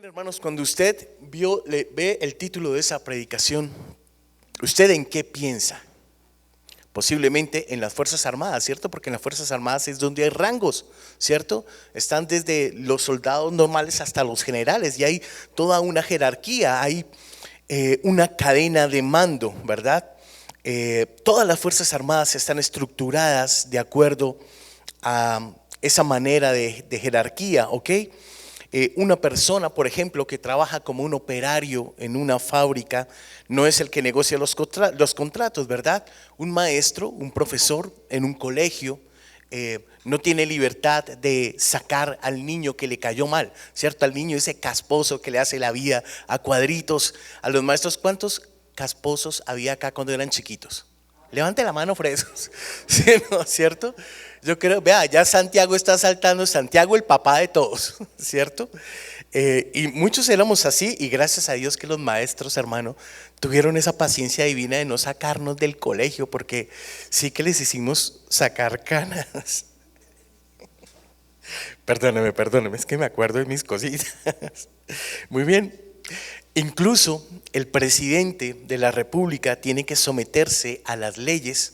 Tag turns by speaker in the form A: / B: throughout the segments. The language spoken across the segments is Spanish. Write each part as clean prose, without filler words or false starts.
A: Hermanos, cuando usted ve el título de esa predicación, ¿usted en qué piensa? Posiblemente en las Fuerzas Armadas, ¿cierto? Porque en las Fuerzas Armadas es donde hay rangos, ¿cierto? Están desde los soldados normales hasta los generales y hay toda una jerarquía, hay una cadena de mando, ¿verdad? Todas las Fuerzas Armadas están estructuradas de acuerdo a esa manera de jerarquía, ¿ok? Una persona, por ejemplo, que trabaja como un operario en una fábrica, no es el que negocia los contratos, ¿verdad? Un maestro, un profesor en un colegio, no tiene libertad de sacar al niño que le cayó mal, ¿cierto? Al niño ese casposo que le hace la vida a cuadritos. A los maestros, ¿cuántos casposos había acá cuando eran chiquitos? Levante la mano, frescos. ¿Sí, no? ¿Cierto? Yo creo, vea, ya Santiago está saltando, Santiago el papá de todos, ¿cierto? Y muchos éramos así, y gracias a Dios que los maestros, hermano, tuvieron esa paciencia divina de no sacarnos del colegio, porque sí que les hicimos sacar canas. Perdóneme, es que me acuerdo de mis cositas. Muy bien. Incluso el presidente de la República tiene que someterse a las leyes,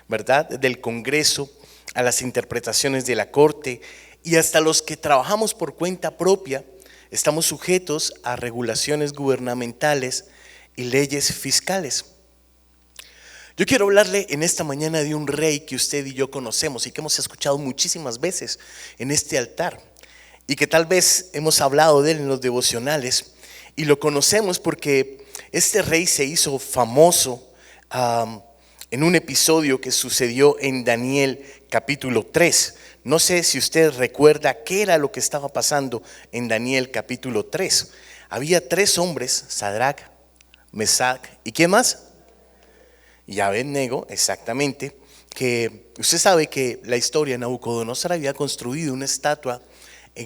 A: ¿verdad?, del Congreso, a las interpretaciones de la Corte, y hasta los que trabajamos por cuenta propia estamos sujetos a regulaciones gubernamentales y leyes fiscales. Yo quiero hablarle en esta mañana de un rey que usted y yo conocemos y que hemos escuchado muchísimas veces en este altar, y que tal vez hemos hablado de él en los devocionales, y lo conocemos porque este rey se hizo famoso en un episodio que sucedió en Daniel capítulo 3. No sé si usted recuerda qué era lo que estaba pasando en Daniel capítulo 3. Había tres hombres, Sadrach, Mesach y ¿quién más? Y Abednego, exactamente, que usted sabe que la historia, Nabucodonosor había construido una estatua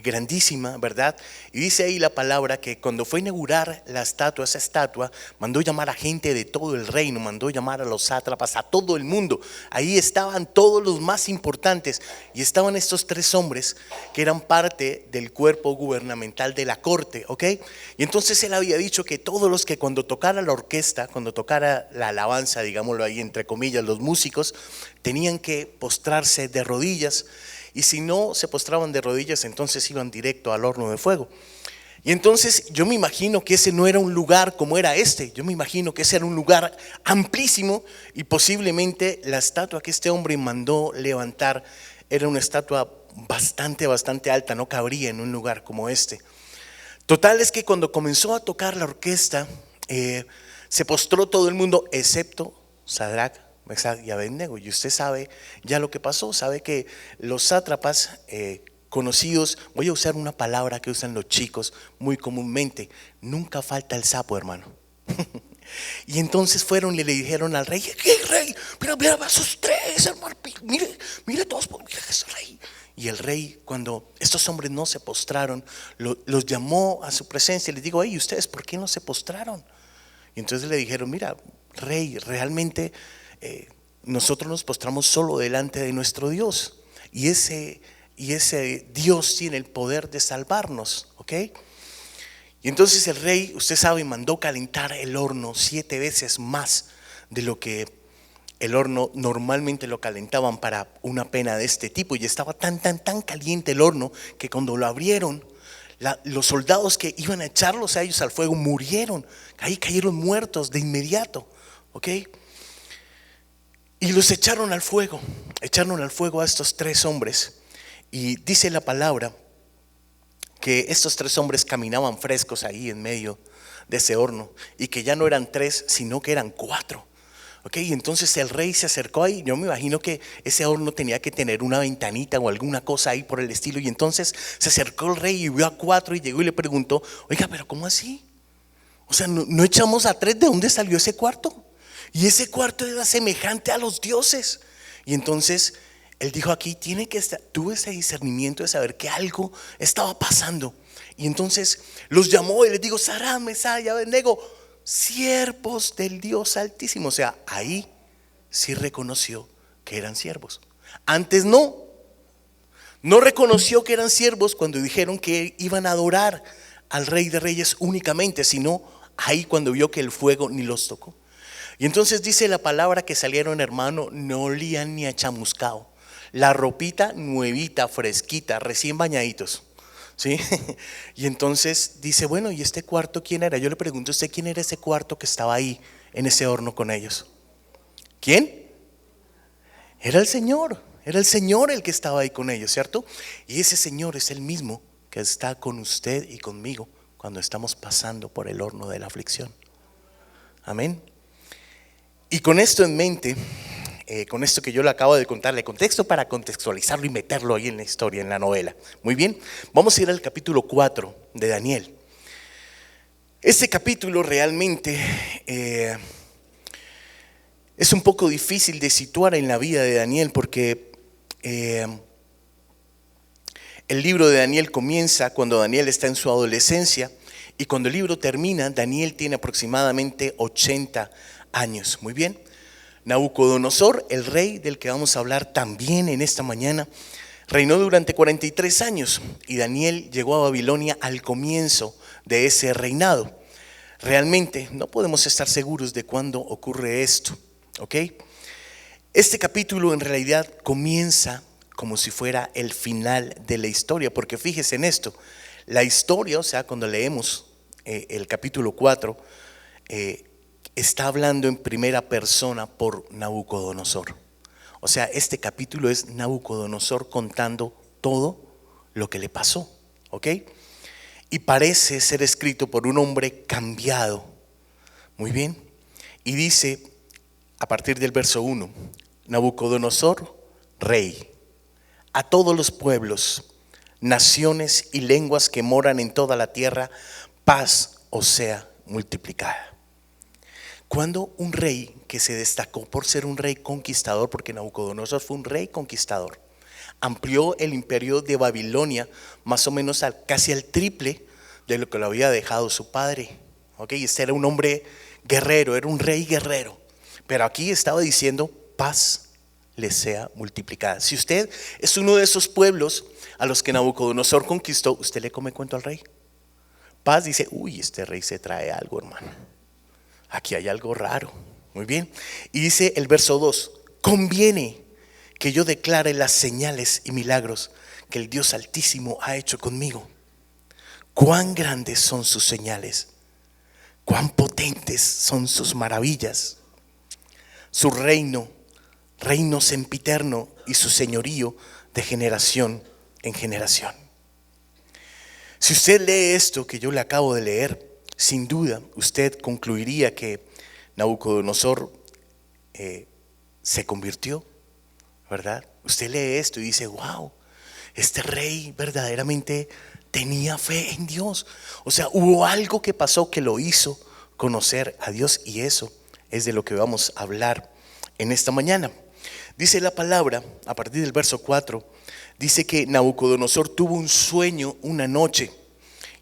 A: grandísima, ¿verdad? Y dice ahí la palabra que cuando fue a inaugurar la estatua, esa estatua, mandó llamar a gente de todo el reino, mandó llamar a los sátrapas, a todo el mundo. Ahí estaban todos los más importantes y estaban estos tres hombres que eran parte del cuerpo gubernamental de la corte, ¿ok? Y entonces él había dicho que todos los que cuando tocara la orquesta, cuando tocara la alabanza, digámoslo ahí entre comillas, los músicos, tenían que postrarse de rodillas. Y si no se postraban de rodillas, entonces iban directo al horno de fuego. Y entonces yo me imagino que ese no era un lugar como era este. Yo me imagino que ese era un lugar amplísimo, y posiblemente la estatua que este hombre mandó levantar era una estatua bastante alta, no cabría en un lugar como este. Total es que cuando comenzó a tocar la orquesta, se postró todo el mundo excepto Sadrach, Mesach y Abednego. Y usted sabe ya lo que pasó, sabe que los sátrapas conocidos, voy a usar una palabra que usan los chicos muy comúnmente, nunca falta el sapo, hermano. Y entonces fueron y le dijeron al rey: ¿qué rey? Mira esos tres, hermano, mire todos, mira ese rey. Y el rey, cuando estos hombres no se postraron, los llamó a su presencia y les dijo: hey, ¿ustedes por qué no se postraron? Y entonces le dijeron: mira, rey, realmente nosotros nos postramos solo delante de nuestro Dios, y ese Dios tiene el poder de salvarnos, ¿ok? Y entonces el rey, usted sabe, mandó calentar el horno 7 veces más de lo que el horno normalmente lo calentaban para una pena de este tipo. Y estaba tan caliente el horno que cuando lo abrieron, los soldados que iban a echarlos a ellos al fuego murieron. Ahí cayeron muertos de inmediato, ¿ok? Y los echaron al fuego a estos tres hombres. Y dice la palabra que estos tres hombres caminaban frescos ahí en medio de ese horno, y que ya no eran tres, sino que eran 4. Ok, entonces el rey se acercó ahí. Yo me imagino que ese horno tenía que tener una ventanita o alguna cosa ahí por el estilo. Y entonces se acercó el rey y vio a 4 y llegó y le preguntó: oiga, pero ¿cómo así? O sea, no echamos a 3, ¿de dónde salió ese cuarto? Y ese cuarto era semejante a los dioses. Y entonces él dijo: aquí tiene que estar, tuve ese discernimiento de saber que algo estaba pasando. Y entonces los llamó y les dijo: Sadrach, Mesach y Abednego, siervos del Dios Altísimo. O sea, ahí sí reconoció que eran siervos. Antes no reconoció que eran siervos cuando dijeron que iban a adorar al Rey de Reyes únicamente, sino ahí cuando vio que el fuego ni los tocó. Y entonces dice la palabra que salieron, hermano, no olían ni a chamuscado. La ropita nuevita, fresquita, recién bañaditos, ¿sí? Y entonces dice, bueno, ¿y este cuarto quién era? Yo le pregunto a usted, ¿quién era ese cuarto que estaba ahí en ese horno con ellos? ¿Quién? Era el Señor. Era el Señor el que estaba ahí con ellos, ¿cierto? Y ese Señor es el mismo que está con usted y conmigo cuando estamos pasando por el horno de la aflicción. Amén. Y con esto en mente, con esto que yo le acabo de contarle, contexto para contextualizarlo y meterlo ahí en la historia, en la novela. Muy bien, vamos a ir al capítulo 4 de Daniel. Este capítulo realmente es un poco difícil de situar en la vida de Daniel porque el libro de Daniel comienza cuando Daniel está en su adolescencia y cuando el libro termina, Daniel tiene aproximadamente 80 años. Muy bien, Nabucodonosor, el rey del que vamos a hablar también en esta mañana, reinó durante 43 años y Daniel llegó a Babilonia al comienzo de ese reinado. Realmente no podemos estar seguros de cuándo ocurre esto, ¿ok? Este capítulo en realidad comienza como si fuera el final de la historia, porque fíjese en esto, la historia, o sea, cuando leemos el capítulo 4, está hablando en primera persona por Nabucodonosor. O sea, este capítulo es Nabucodonosor contando todo lo que le pasó, ¿ok? Y parece ser escrito por un hombre cambiado. Muy bien. Y dice a partir del verso 1, Nabucodonosor, rey, a todos los pueblos, naciones y lenguas que moran en toda la tierra, paz os sea multiplicada. Cuando un rey que se destacó por ser un rey conquistador, porque Nabucodonosor fue un rey conquistador, amplió el imperio de Babilonia más o menos casi al triple de lo que lo había dejado su padre. ¿Okay? Este era un hombre guerrero, era un rey guerrero. Pero aquí estaba diciendo paz le sea multiplicada. Si usted es uno de esos pueblos a los que Nabucodonosor conquistó, usted le come cuento al rey. Paz dice, uy, este rey se trae algo, hermano. Aquí hay algo raro. Muy bien. Y dice el verso 2, conviene que yo declare las señales y milagros que el Dios Altísimo ha hecho conmigo. Cuán grandes son sus señales, cuán potentes son sus maravillas. Su reino sempiterno y su señorío de generación en generación. Si usted lee esto que yo le acabo de leer, sin duda usted concluiría que Nabucodonosor se convirtió, ¿verdad? Usted lee esto y dice, wow, este rey verdaderamente tenía fe en Dios. O sea, hubo algo que pasó que lo hizo conocer a Dios, y eso es de lo que vamos a hablar en esta mañana. Dice la palabra, a partir del verso 4, dice que Nabucodonosor tuvo un sueño una noche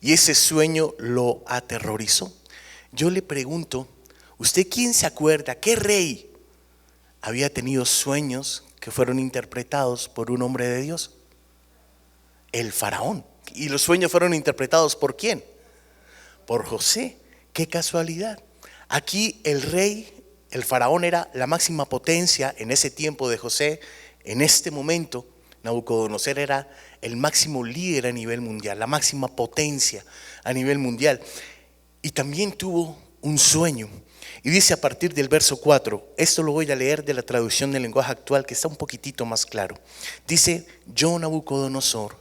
A: y ese sueño lo aterrorizó. Yo le pregunto, ¿usted quién se acuerda? ¿Qué rey había tenido sueños que fueron interpretados por un hombre de Dios? El faraón. ¿Y los sueños fueron interpretados por quién? Por José. Qué casualidad. Aquí el rey, el faraón, era la máxima potencia en ese tiempo de José. En este momento Nabucodonosor era el máximo líder a nivel mundial, la máxima potencia a nivel mundial. Y también tuvo un sueño. Y dice a partir del verso 4, esto lo voy a leer de la traducción del lenguaje actual, que está un poquitito más claro. Dice, yo, Nabucodonosor,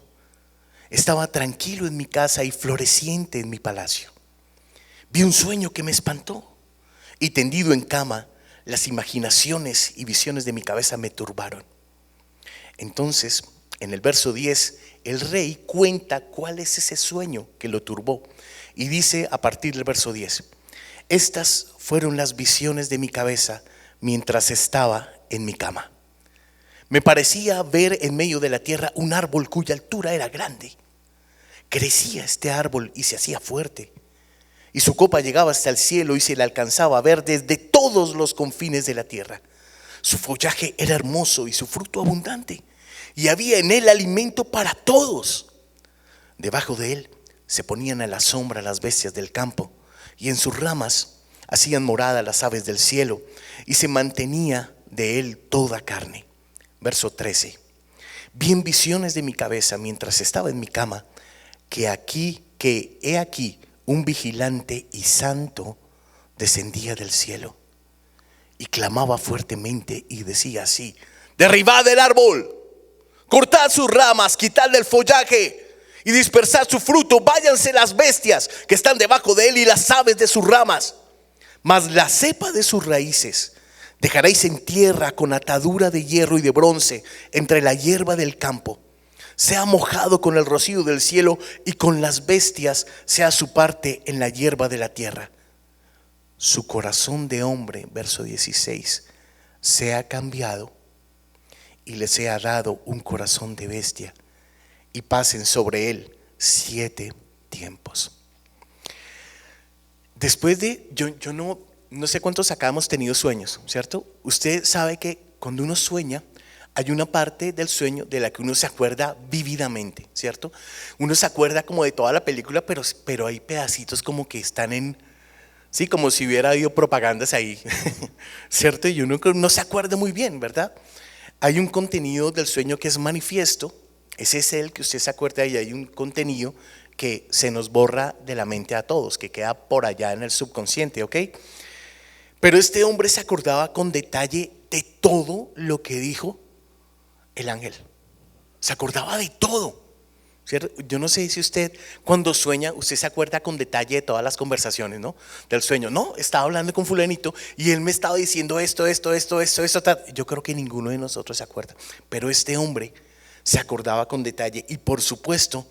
A: estaba tranquilo en mi casa y floreciente en mi palacio. Vi un sueño que me espantó y tendido en cama, las imaginaciones y visiones de mi cabeza me turbaron. Entonces, en el verso 10, el rey cuenta cuál es ese sueño que lo turbó. Y dice a partir del verso 10, estas fueron las visiones de mi cabeza mientras estaba en mi cama. Me parecía ver en medio de la tierra un árbol cuya altura era grande. Crecía este árbol y se hacía fuerte, y su copa llegaba hasta el cielo y se le alcanzaba a ver desde todos los confines de la tierra. Su follaje era hermoso y su fruto abundante, y había en él alimento para todos. Debajo de él se ponían a la sombra las bestias del campo, y en sus ramas hacían morada las aves del cielo, y se mantenía de él toda carne. Verso 13. Vi en visiones de mi cabeza mientras estaba en mi cama, que he aquí un vigilante y santo descendía del cielo, y clamaba fuertemente y decía así: derribad el árbol, cortad sus ramas, quitadle el follaje y dispersad su fruto. Váyanse las bestias que están debajo de él y las aves de sus ramas, mas la cepa de sus raíces dejaréis en tierra con atadura de hierro y de bronce entre la hierba del campo. Sea mojado con el rocío del cielo, y con las bestias sea su parte en la hierba de la tierra. Su corazón de hombre, verso 16, sea cambiado, y le sea dado un corazón de bestia, y pasen sobre él 7 tiempos. Después de, yo no sé cuántos acá hemos tenido sueños, ¿cierto? Usted sabe que cuando uno sueña, hay una parte del sueño de la que uno se acuerda vívidamente, ¿cierto? Uno se acuerda como de toda la película, pero hay pedacitos como que están en, sí, como si hubiera habido propagandas ahí, ¿cierto? Y uno no se acuerda muy bien, ¿verdad? Hay un contenido del sueño que es manifiesto, ese es el que usted se acuerda, y hay un contenido que se nos borra de la mente a todos, que queda por allá en el subconsciente, ¿ok? Pero este hombre se acordaba con detalle de todo lo que dijo el ángel. Se acordaba de todo, ¿cierto? Yo no sé si usted, cuando sueña, usted se acuerda con detalle de todas las conversaciones, ¿no? Del sueño. No, estaba hablando con fulanito y él me estaba diciendo esto. Tal. Yo creo que ninguno de nosotros se acuerda, pero este hombre se acordaba con detalle, y por supuesto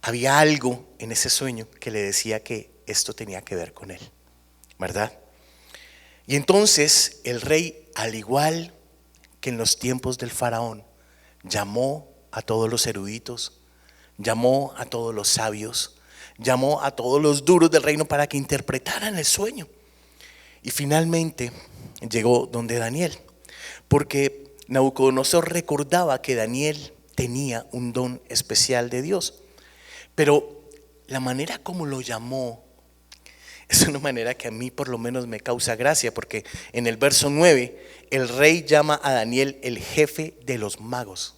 A: había algo en ese sueño que le decía que esto tenía que ver con él, ¿verdad? Y entonces el rey, al igual que en los tiempos del faraón, llamó a todos los eruditos, llamó a todos los sabios, llamó a todos los duros del reino para que interpretaran el sueño. Y finalmente llegó donde Daniel, porque Nabucodonosor recordaba que Daniel tenía un don especial de Dios, pero la manera como lo llamó es una manera que a mí por lo menos me causa gracia, porque en el verso 9 el rey llama a Daniel el jefe de los magos.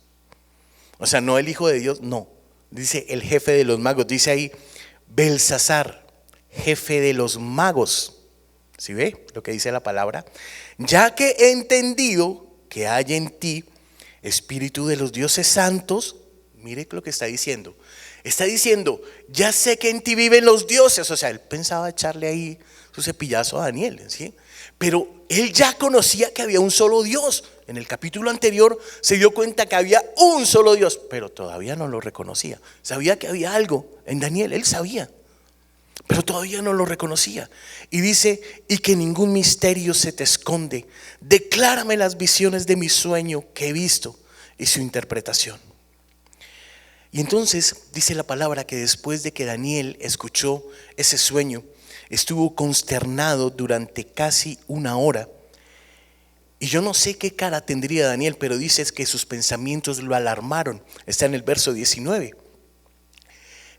A: O sea, no el hijo de Dios, no, dice el jefe de los magos. Dice ahí Belsasar, jefe de los magos. ¿Sí ve lo que dice la palabra? Ya que he entendido que hay en ti espíritu de los dioses santos. Mire lo que está diciendo. Está diciendo, ya sé que en ti viven los dioses. O sea, él pensaba echarle ahí su cepillazo a Daniel, ¿sí? Pero él ya conocía que había un solo Dios. En el capítulo anterior se dio cuenta que había un solo Dios, pero todavía no lo reconocía. Sabía que había algo en Daniel, él sabía, pero todavía no lo reconocía. Y dice, y que ningún misterio se te esconde. Declárame las visiones de mi sueño que he visto y su interpretación. Y entonces dice la palabra que después de que Daniel escuchó ese sueño, estuvo consternado durante casi 1 hora. Y yo no sé qué cara tendría Daniel, pero dice que sus pensamientos lo alarmaron. Está en el verso 19.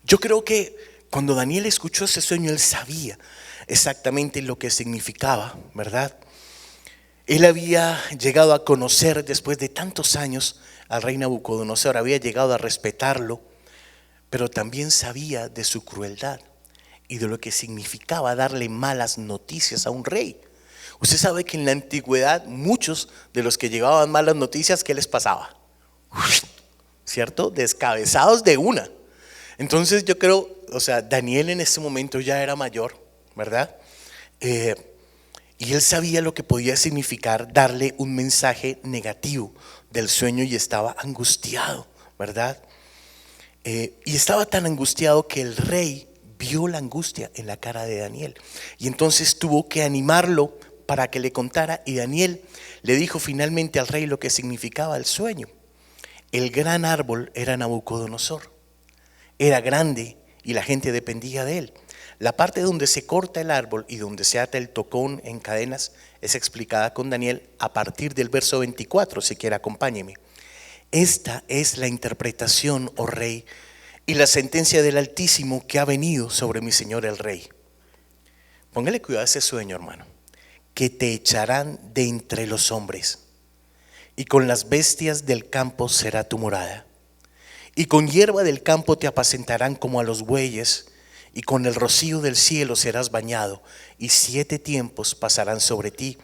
A: Yo creo que cuando Daniel escuchó ese sueño, él sabía exactamente lo que significaba, ¿verdad? Él había llegado a conocer después de tantos años al rey Nabucodonosor, había llegado a respetarlo, pero también sabía de su crueldad y de lo que significaba darle malas noticias a un rey. Usted sabe que en la antigüedad muchos de los que llevaban malas noticias, ¿qué les pasaba? ¿Cierto? Descabezados de una. Entonces yo creo, o sea, Daniel en ese momento ya era mayor, ¿verdad? Y él sabía lo que podía significar darle un mensaje negativo del sueño, y estaba angustiado, ¿verdad? Y estaba tan angustiado que el rey vio la angustia en la cara de Daniel, y entonces tuvo que animarlo para que le contara. Y Daniel le dijo finalmente al rey lo que significaba el sueño. El gran árbol era Nabucodonosor, era grande y la gente dependía de él. La parte donde se corta el árbol y donde se ata el tocón en cadenas es explicada con Daniel a partir del verso 24, si quiere acompáñeme. Esta es la interpretación, oh rey, y la sentencia del Altísimo que ha venido sobre mi Señor el Rey. Póngale cuidado a ese sueño, hermano. Que te echarán de entre los hombres, y con las bestias del campo será tu morada, y con hierba del campo te apacentarán como a los bueyes, y con el rocío del cielo serás bañado, y 7 tiempos pasarán sobre ti,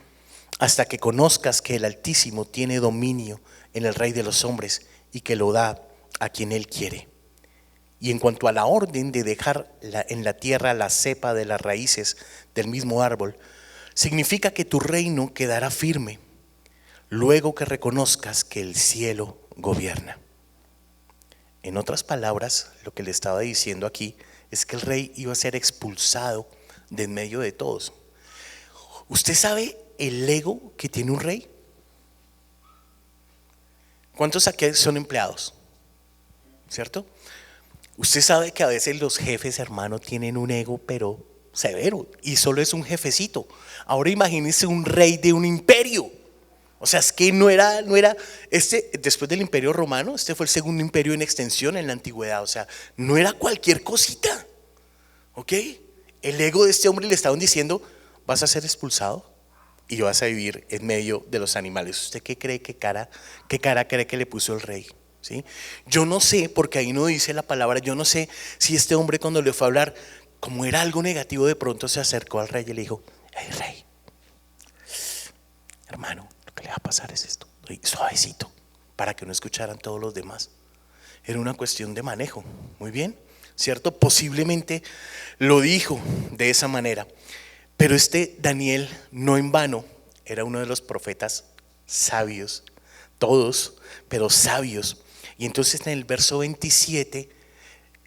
A: hasta que conozcas que el Altísimo tiene dominio en el Rey de los hombres, y que lo da a quien él quiere. Y en cuanto a la orden de dejar en la tierra la cepa de las raíces del mismo árbol, significa que tu reino quedará firme luego que reconozcas que el cielo gobierna. En otras palabras, lo que le estaba diciendo aquí es que el rey iba a ser expulsado de en medio de todos. ¿Usted sabe el ego que tiene un rey? ¿Cuántos aquí son empleados? ¿Cierto? Usted sabe que a veces los jefes, hermano, tienen un ego pero severo, y solo es un jefecito. Ahora imagínese un rey de un imperio. O sea, es que no era después del Imperio Romano, este fue el segundo imperio en extensión en la antigüedad. O sea, no era cualquier cosita. ¿Ok? El ego de este hombre le estaban diciendo: vas a ser expulsado y vas a vivir en medio de los animales. ¿Usted qué cree, qué cara cree que le puso el rey? ¿Sí? Yo no sé, porque ahí no dice la palabra, yo no sé si este hombre, cuando le fue a hablar, como era algo negativo, de pronto se acercó al rey y le dijo: hey, rey, hermano, lo que le va a pasar es esto, suavecito, para que no escucharan todos los demás. Era una cuestión de manejo. Muy bien, ¿cierto? Posiblemente lo dijo de esa manera. Pero este Daniel, no en vano, era uno de los profetas sabios, todos, pero sabios. Y entonces en el verso 27,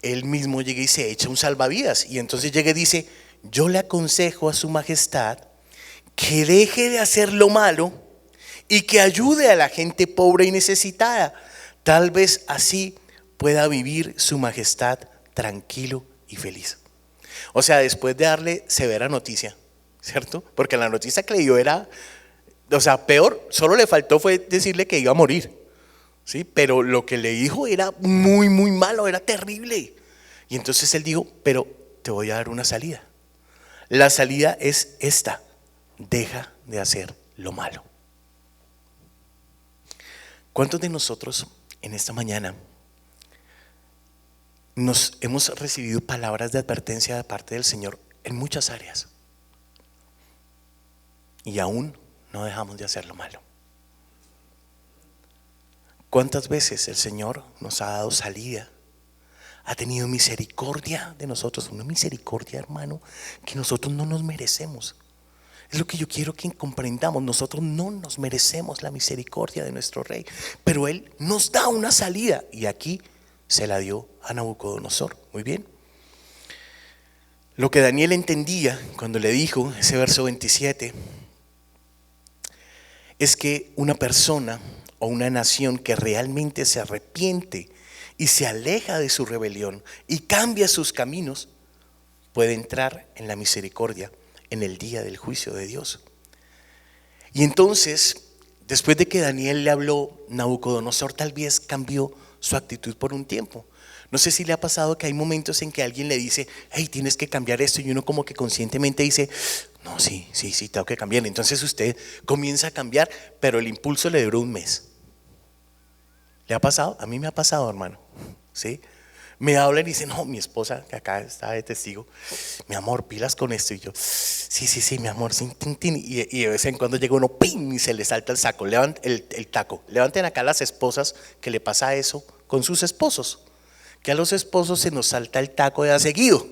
A: él mismo llega y se echa un salvavidas. Y entonces llega y dice: yo le aconsejo a su majestad que deje de hacer lo malo y que ayude a la gente pobre y necesitada. Tal vez así pueda vivir su majestad tranquilo y feliz. O sea, después de darle severa noticia, ¿cierto? Porque la noticia que le dio era, o sea, peor, solo le faltó fue decirle que iba a morir, ¿sí? Pero lo que le dijo era muy, muy malo, era terrible. Y entonces él dijo: pero te voy a dar una salida. La salida es esta: deja de hacer lo malo. ¿Cuántos de nosotros en esta mañana nos hemos recibido palabras de advertencia de parte del Señor en muchas áreas, y aún no dejamos de hacer lo malo? ¿Cuántas veces el Señor nos ha dado salida? Ha tenido misericordia de nosotros, una misericordia, hermano, que nosotros no nos merecemos. Es lo que yo quiero que comprendamos. Nosotros no nos merecemos la misericordia de nuestro Rey, pero Él nos da una salida, y aquí se la dio a Nabucodonosor. Muy bien. Lo que Daniel entendía cuando le dijo ese verso 27 es que una persona o una nación que realmente se arrepiente y se aleja de su rebelión y cambia sus caminos puede entrar en la misericordia en el día del juicio de Dios. Y entonces, después de que Daniel le habló, Nabucodonosor tal vez cambió su actitud por un tiempo. No sé si le ha pasado que hay momentos en que alguien le dice: hey, tienes que cambiar esto, y uno como que conscientemente dice: no, sí, tengo que cambiar. Entonces usted comienza a cambiar, pero el impulso le duró un mes. ¿Le ha pasado? A mí me ha pasado, hermano. ¿Sí? Me hablan y dicen: no, mi esposa, que acá está de testigo, mi amor, pilas con esto. Y yo: sí, mi amor, sí, tin, tin. Y de vez en cuando llega uno, ¡pim!, y se le salta el saco, el taco. Levanten acá las esposas que le pasa eso con sus esposos, que a los esposos se nos salta el taco de a seguido,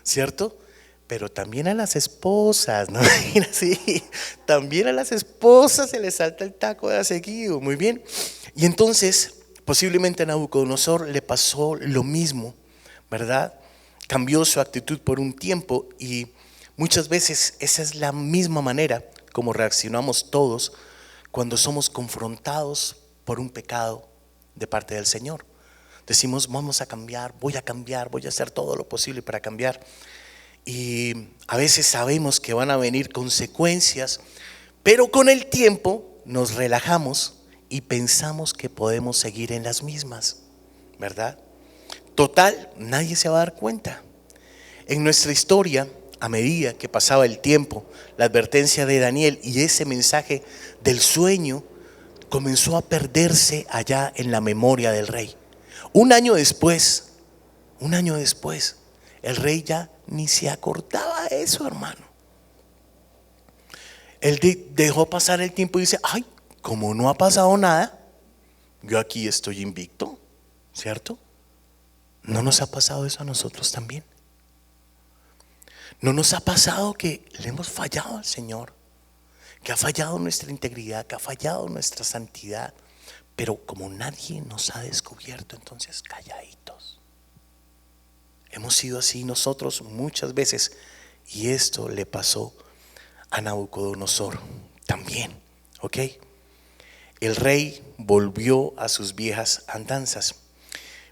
A: ¿cierto? Pero también a las esposas, ¿no? Sí, también a las esposas se les salta el taco de a seguido. Muy bien. Y entonces posiblemente a Nabucodonosor le pasó lo mismo, ¿verdad? Cambió su actitud por un tiempo, y muchas veces esa es la misma manera como reaccionamos todos cuando somos confrontados por un pecado de parte del Señor. Decimos: vamos a cambiar, voy a hacer todo lo posible para cambiar. Y a veces sabemos que van a venir consecuencias, pero con el tiempo nos relajamos y pensamos que podemos seguir en las mismas, ¿verdad? Total, nadie se va a dar cuenta. En nuestra historia, a medida que pasaba el tiempo, la advertencia de Daniel y ese mensaje del sueño comenzó a perderse allá en la memoria del rey. Un año después, el rey ya ni se acordaba de eso, hermano. Él dejó pasar el tiempo y dice: ay, como no ha pasado nada, yo aquí estoy invicto, ¿cierto? ¿No nos ha pasado eso a nosotros también? ¿No nos ha pasado que le hemos fallado al Señor? Que ha fallado nuestra integridad, que ha fallado nuestra santidad. Pero como nadie nos ha descubierto, entonces calladitos. Hemos sido así nosotros muchas veces. Y esto le pasó a Nabucodonosor también, ¿ok? El rey volvió a sus viejas andanzas.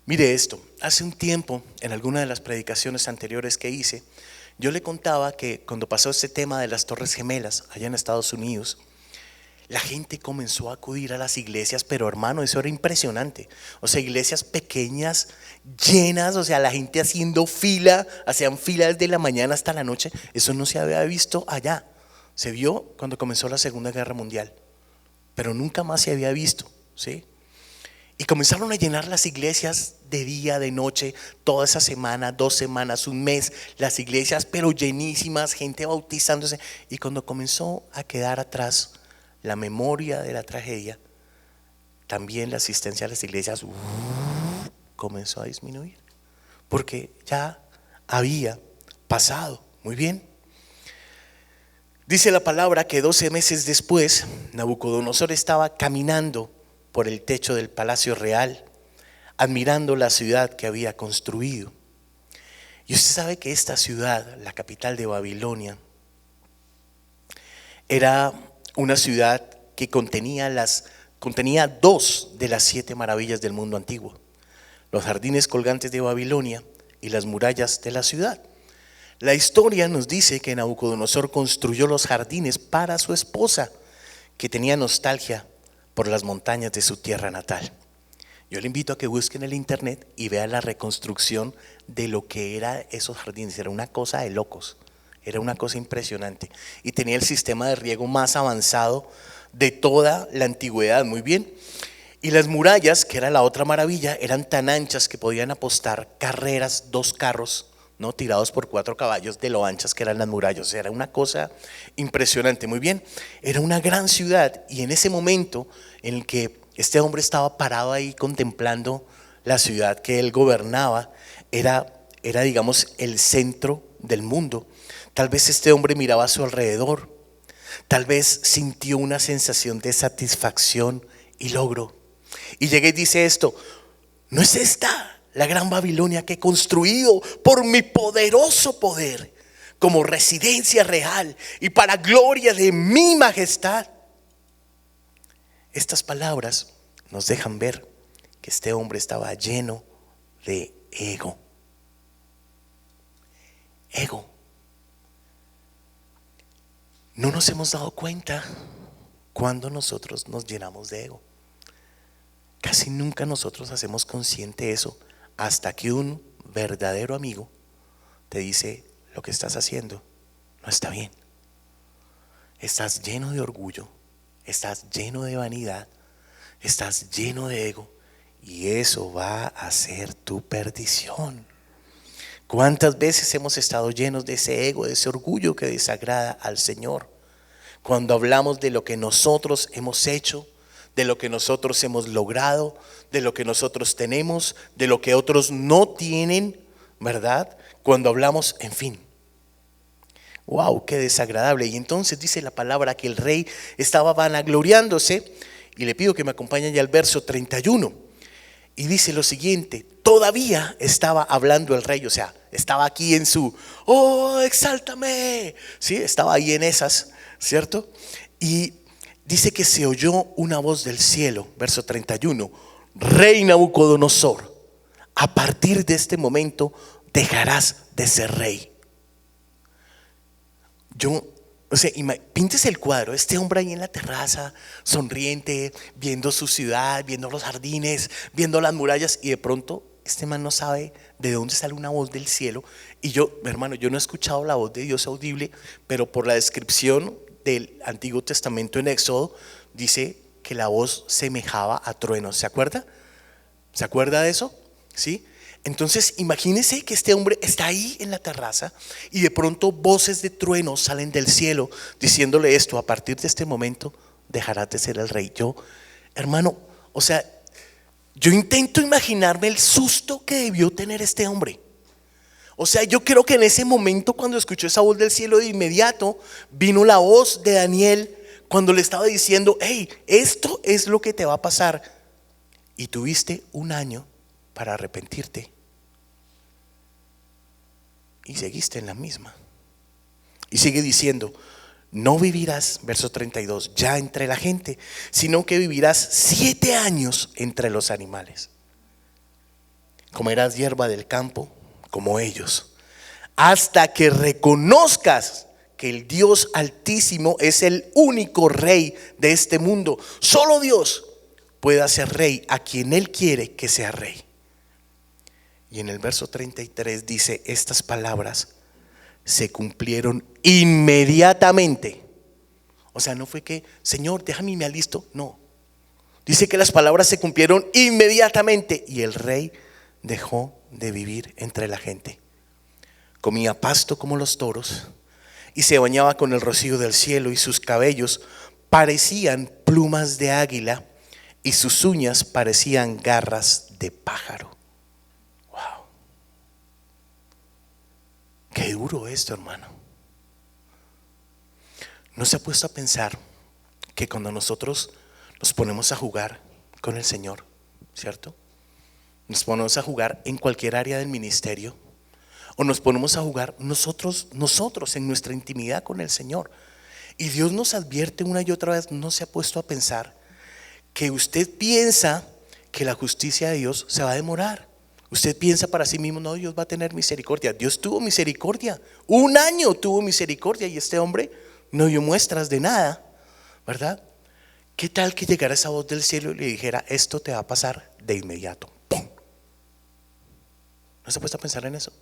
A: Mire esto, hace un tiempo, en alguna de las predicaciones anteriores que hice, yo le contaba que cuando pasó este tema de las Torres Gemelas allá en Estados Unidos, la gente comenzó a acudir a las iglesias, pero hermano, eso era impresionante. O sea, iglesias pequeñas, llenas, o sea, la gente haciendo fila, hacían fila desde la mañana hasta la noche. Eso no se había visto allá. Se vio cuando comenzó la Segunda Guerra Mundial, pero nunca más se había visto, ¿sí? Y comenzaron a llenar las iglesias de día, de noche, toda esa semana, 2 semanas, un mes, las iglesias pero llenísimas, gente bautizándose. Y cuando comenzó a quedar atrás la memoria de la tragedia, también la asistencia a las iglesias comenzó a disminuir, porque ya había pasado. Muy bien. Dice la palabra que 12 meses después, Nabucodonosor estaba caminando por el techo del palacio real, admirando la ciudad que había construido. Y usted sabe que esta ciudad, la capital de Babilonia, era una ciudad que contenía 2 de las 7 maravillas del mundo antiguo: los jardines colgantes de Babilonia y las murallas de la ciudad. La historia nos dice que Nabucodonosor construyó los jardines para su esposa, que tenía nostalgia por las montañas de su tierra natal. Yo le invito a que busquen en el internet y vean la reconstrucción de lo que eran esos jardines. Era una cosa de locos, era una cosa impresionante. Y tenía el sistema de riego más avanzado de toda la antigüedad. Muy bien. Y las murallas, que era la otra maravilla, eran tan anchas que podían apostar carreras, 2 carros, ¿no?, tirados por 4 caballos, de lo anchas que eran las murallas. O sea, era una cosa impresionante. Muy bien, era una gran ciudad. Y en ese momento en el que este hombre estaba parado ahí contemplando la ciudad que él gobernaba, era digamos el centro del mundo. Tal vez este hombre miraba a su alrededor, tal vez sintió una sensación de satisfacción y logro, y llega y dice esto: ¿no es esta la gran Babilonia que he construido por mi poderoso poder como residencia real y para gloria de mi majestad? Estas palabras nos dejan ver que este hombre estaba lleno de ego. Ego. No nos hemos dado cuenta cuando nosotros nos llenamos de ego. Casi nunca nosotros hacemos consciente eso, hasta que un verdadero amigo te dice: lo que estás haciendo no está bien. Estás lleno de orgullo, estás lleno de vanidad, estás lleno de ego, y eso va a ser tu perdición. ¿Cuántas veces hemos estado llenos de ese ego, de ese orgullo que desagrada al Señor? Cuando hablamos de lo que nosotros hemos hecho, de lo que nosotros hemos logrado, de lo que nosotros tenemos, de lo que otros no tienen, ¿verdad? Cuando hablamos, en fin. Wow, qué desagradable. Y entonces dice la palabra que el rey estaba vanagloriándose, y le pido que me acompañen ya al verso 31. Y dice lo siguiente: todavía estaba hablando el rey, o sea, estaba aquí en su, oh, exáltame. Sí, estaba ahí en esas, ¿cierto? Y dice que se oyó una voz del cielo, verso 31: Rey Nabucodonosor, a partir de este momento dejarás de ser rey. O sea, píntese el cuadro: este hombre ahí en la terraza, sonriente, viendo su ciudad, viendo los jardines, viendo las murallas, y de pronto este man no sabe de dónde sale una voz del cielo. Y yo, hermano, yo no he escuchado la voz de Dios audible, pero por la descripción del Antiguo Testamento en Éxodo, dice que la voz semejaba a truenos. ¿Se acuerda? ¿Se acuerda de eso? ¿Sí? Entonces imagínese que este hombre está ahí en la terraza y de pronto voces de truenos salen del cielo diciéndole esto: a partir de este momento dejarás de ser el rey. Yo, hermano, o sea, yo intento imaginarme el susto que debió tener este hombre. O sea, yo creo que en ese momento, cuando escuchó esa voz del cielo, de inmediato vino la voz de Daniel cuando le estaba diciendo: hey, esto es lo que te va a pasar, y tuviste un año para arrepentirte y seguiste en la misma. Y sigue diciendo: no vivirás, verso 32, ya entre la gente, sino que vivirás 7 años entre los animales. Comerás hierba del campo como ellos, hasta que reconozcas que el Dios Altísimo es el único rey de este mundo. Solo Dios puede hacer rey a quien Él quiere que sea rey. Y en el verso 33 dice: estas palabras se cumplieron inmediatamente. O sea, no fue que, Señor, déjame y me alisto. No, dice que las palabras se cumplieron inmediatamente y el rey dejó de vivir entre la gente. Comía pasto como los toros y se bañaba con el rocío del cielo, y sus cabellos parecían plumas de águila y sus uñas parecían garras de pájaro. Wow. Qué duro esto, hermano. ¿No se ha puesto a pensar que cuando nosotros nos ponemos a jugar con el Señor, ¿cierto? Nos ponemos a jugar en cualquier área del ministerio, o nos ponemos a jugar nosotros en nuestra intimidad con el Señor, y Dios nos advierte una y otra vez? ¿No se ha puesto a pensar que usted piensa que la justicia de Dios se va a demorar? Usted piensa para sí mismo: no, Dios va a tener misericordia. Dios tuvo misericordia, un año tuvo misericordia, y este hombre no dio muestras de nada, ¿verdad? ¿Qué tal que llegara esa voz del cielo y le dijera: esto te va a pasar de inmediato? ¡Pum! ¿No se ha puesto a pensar en eso?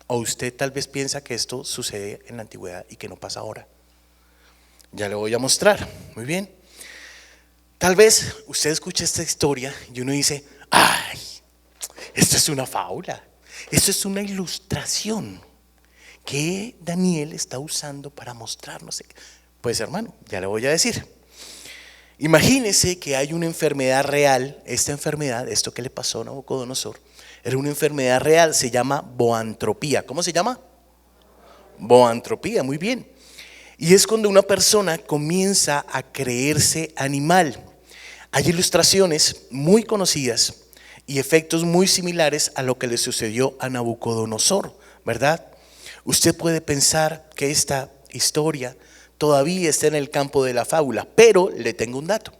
A: O usted tal vez piensa que esto sucede en la antigüedad y que no pasa ahora. Ya le voy a mostrar. Muy bien. Tal vez usted escucha esta historia y uno dice: ay, esto es una fábula, esto es una ilustración que Daniel está usando para mostrarnos. Pues, hermano, ya le voy a decir. Imagínese que hay una enfermedad real. Esta enfermedad, esto que le pasó a Nabucodonosor, era una enfermedad real, se llama boantropía. ¿Cómo se llama? Boantropía, muy bien. Y es cuando una persona comienza a creerse animal. Hay ilustraciones muy conocidas y efectos muy similares a lo que le sucedió a Nabucodonosor, ¿verdad? Usted puede pensar que esta historia todavía está en el campo de la fábula, pero le tengo un dato.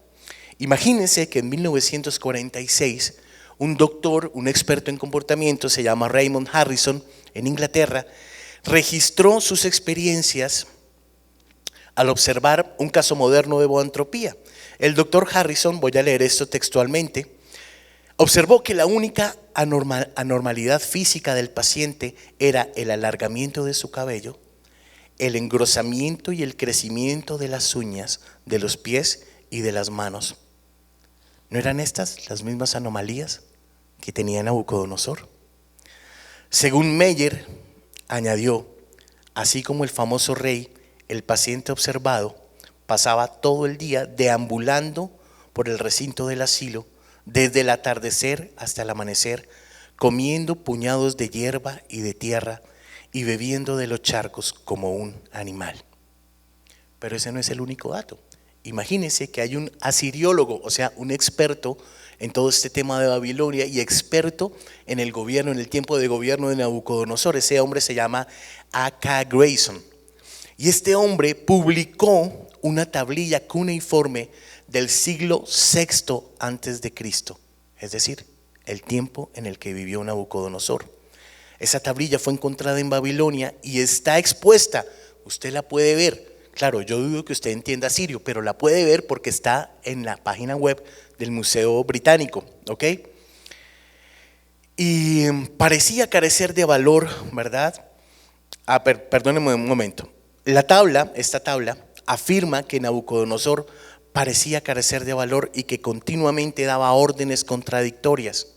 A: Imagínense que en 1946 un doctor, un experto en comportamiento, se llama Raymond Harrison, en Inglaterra, registró sus experiencias al observar un caso moderno de boantropía. El doctor Harrison, voy a leer esto textualmente, observó que la única anormalidad física del paciente era el alargamiento de su cabello, el engrosamiento y el crecimiento de las uñas de los pies y de las manos. ¿No eran estas las mismas anomalías que tenía Nabucodonosor? Según Meyer, añadió: así como el famoso rey, el paciente observado pasaba todo el día deambulando por el recinto del asilo, desde el atardecer hasta el amanecer, comiendo puñados de hierba y de tierra y bebiendo de los charcos como un animal. Pero ese no es el único dato. Imagínense que hay un asiriólogo, o sea, un experto en todo este tema de Babilonia y experto en el gobierno, en el tiempo de gobierno de Nabucodonosor. Ese hombre se llama A.K. Grayson. Y este hombre publicó una tablilla cuneiforme del siglo VI antes de Cristo, es decir, el tiempo en el que vivió Nabucodonosor. Esa tablilla fue encontrada en Babilonia y está expuesta. Usted la puede ver. Claro, yo dudo que usted entienda sirio, pero la puede ver porque está en la página web del Museo Británico, ¿ok? y parecía carecer de valor, ¿verdad? Perdónenme un momento. Esta tabla, afirma que Nabucodonosor parecía carecer de valor y que continuamente daba órdenes contradictorias.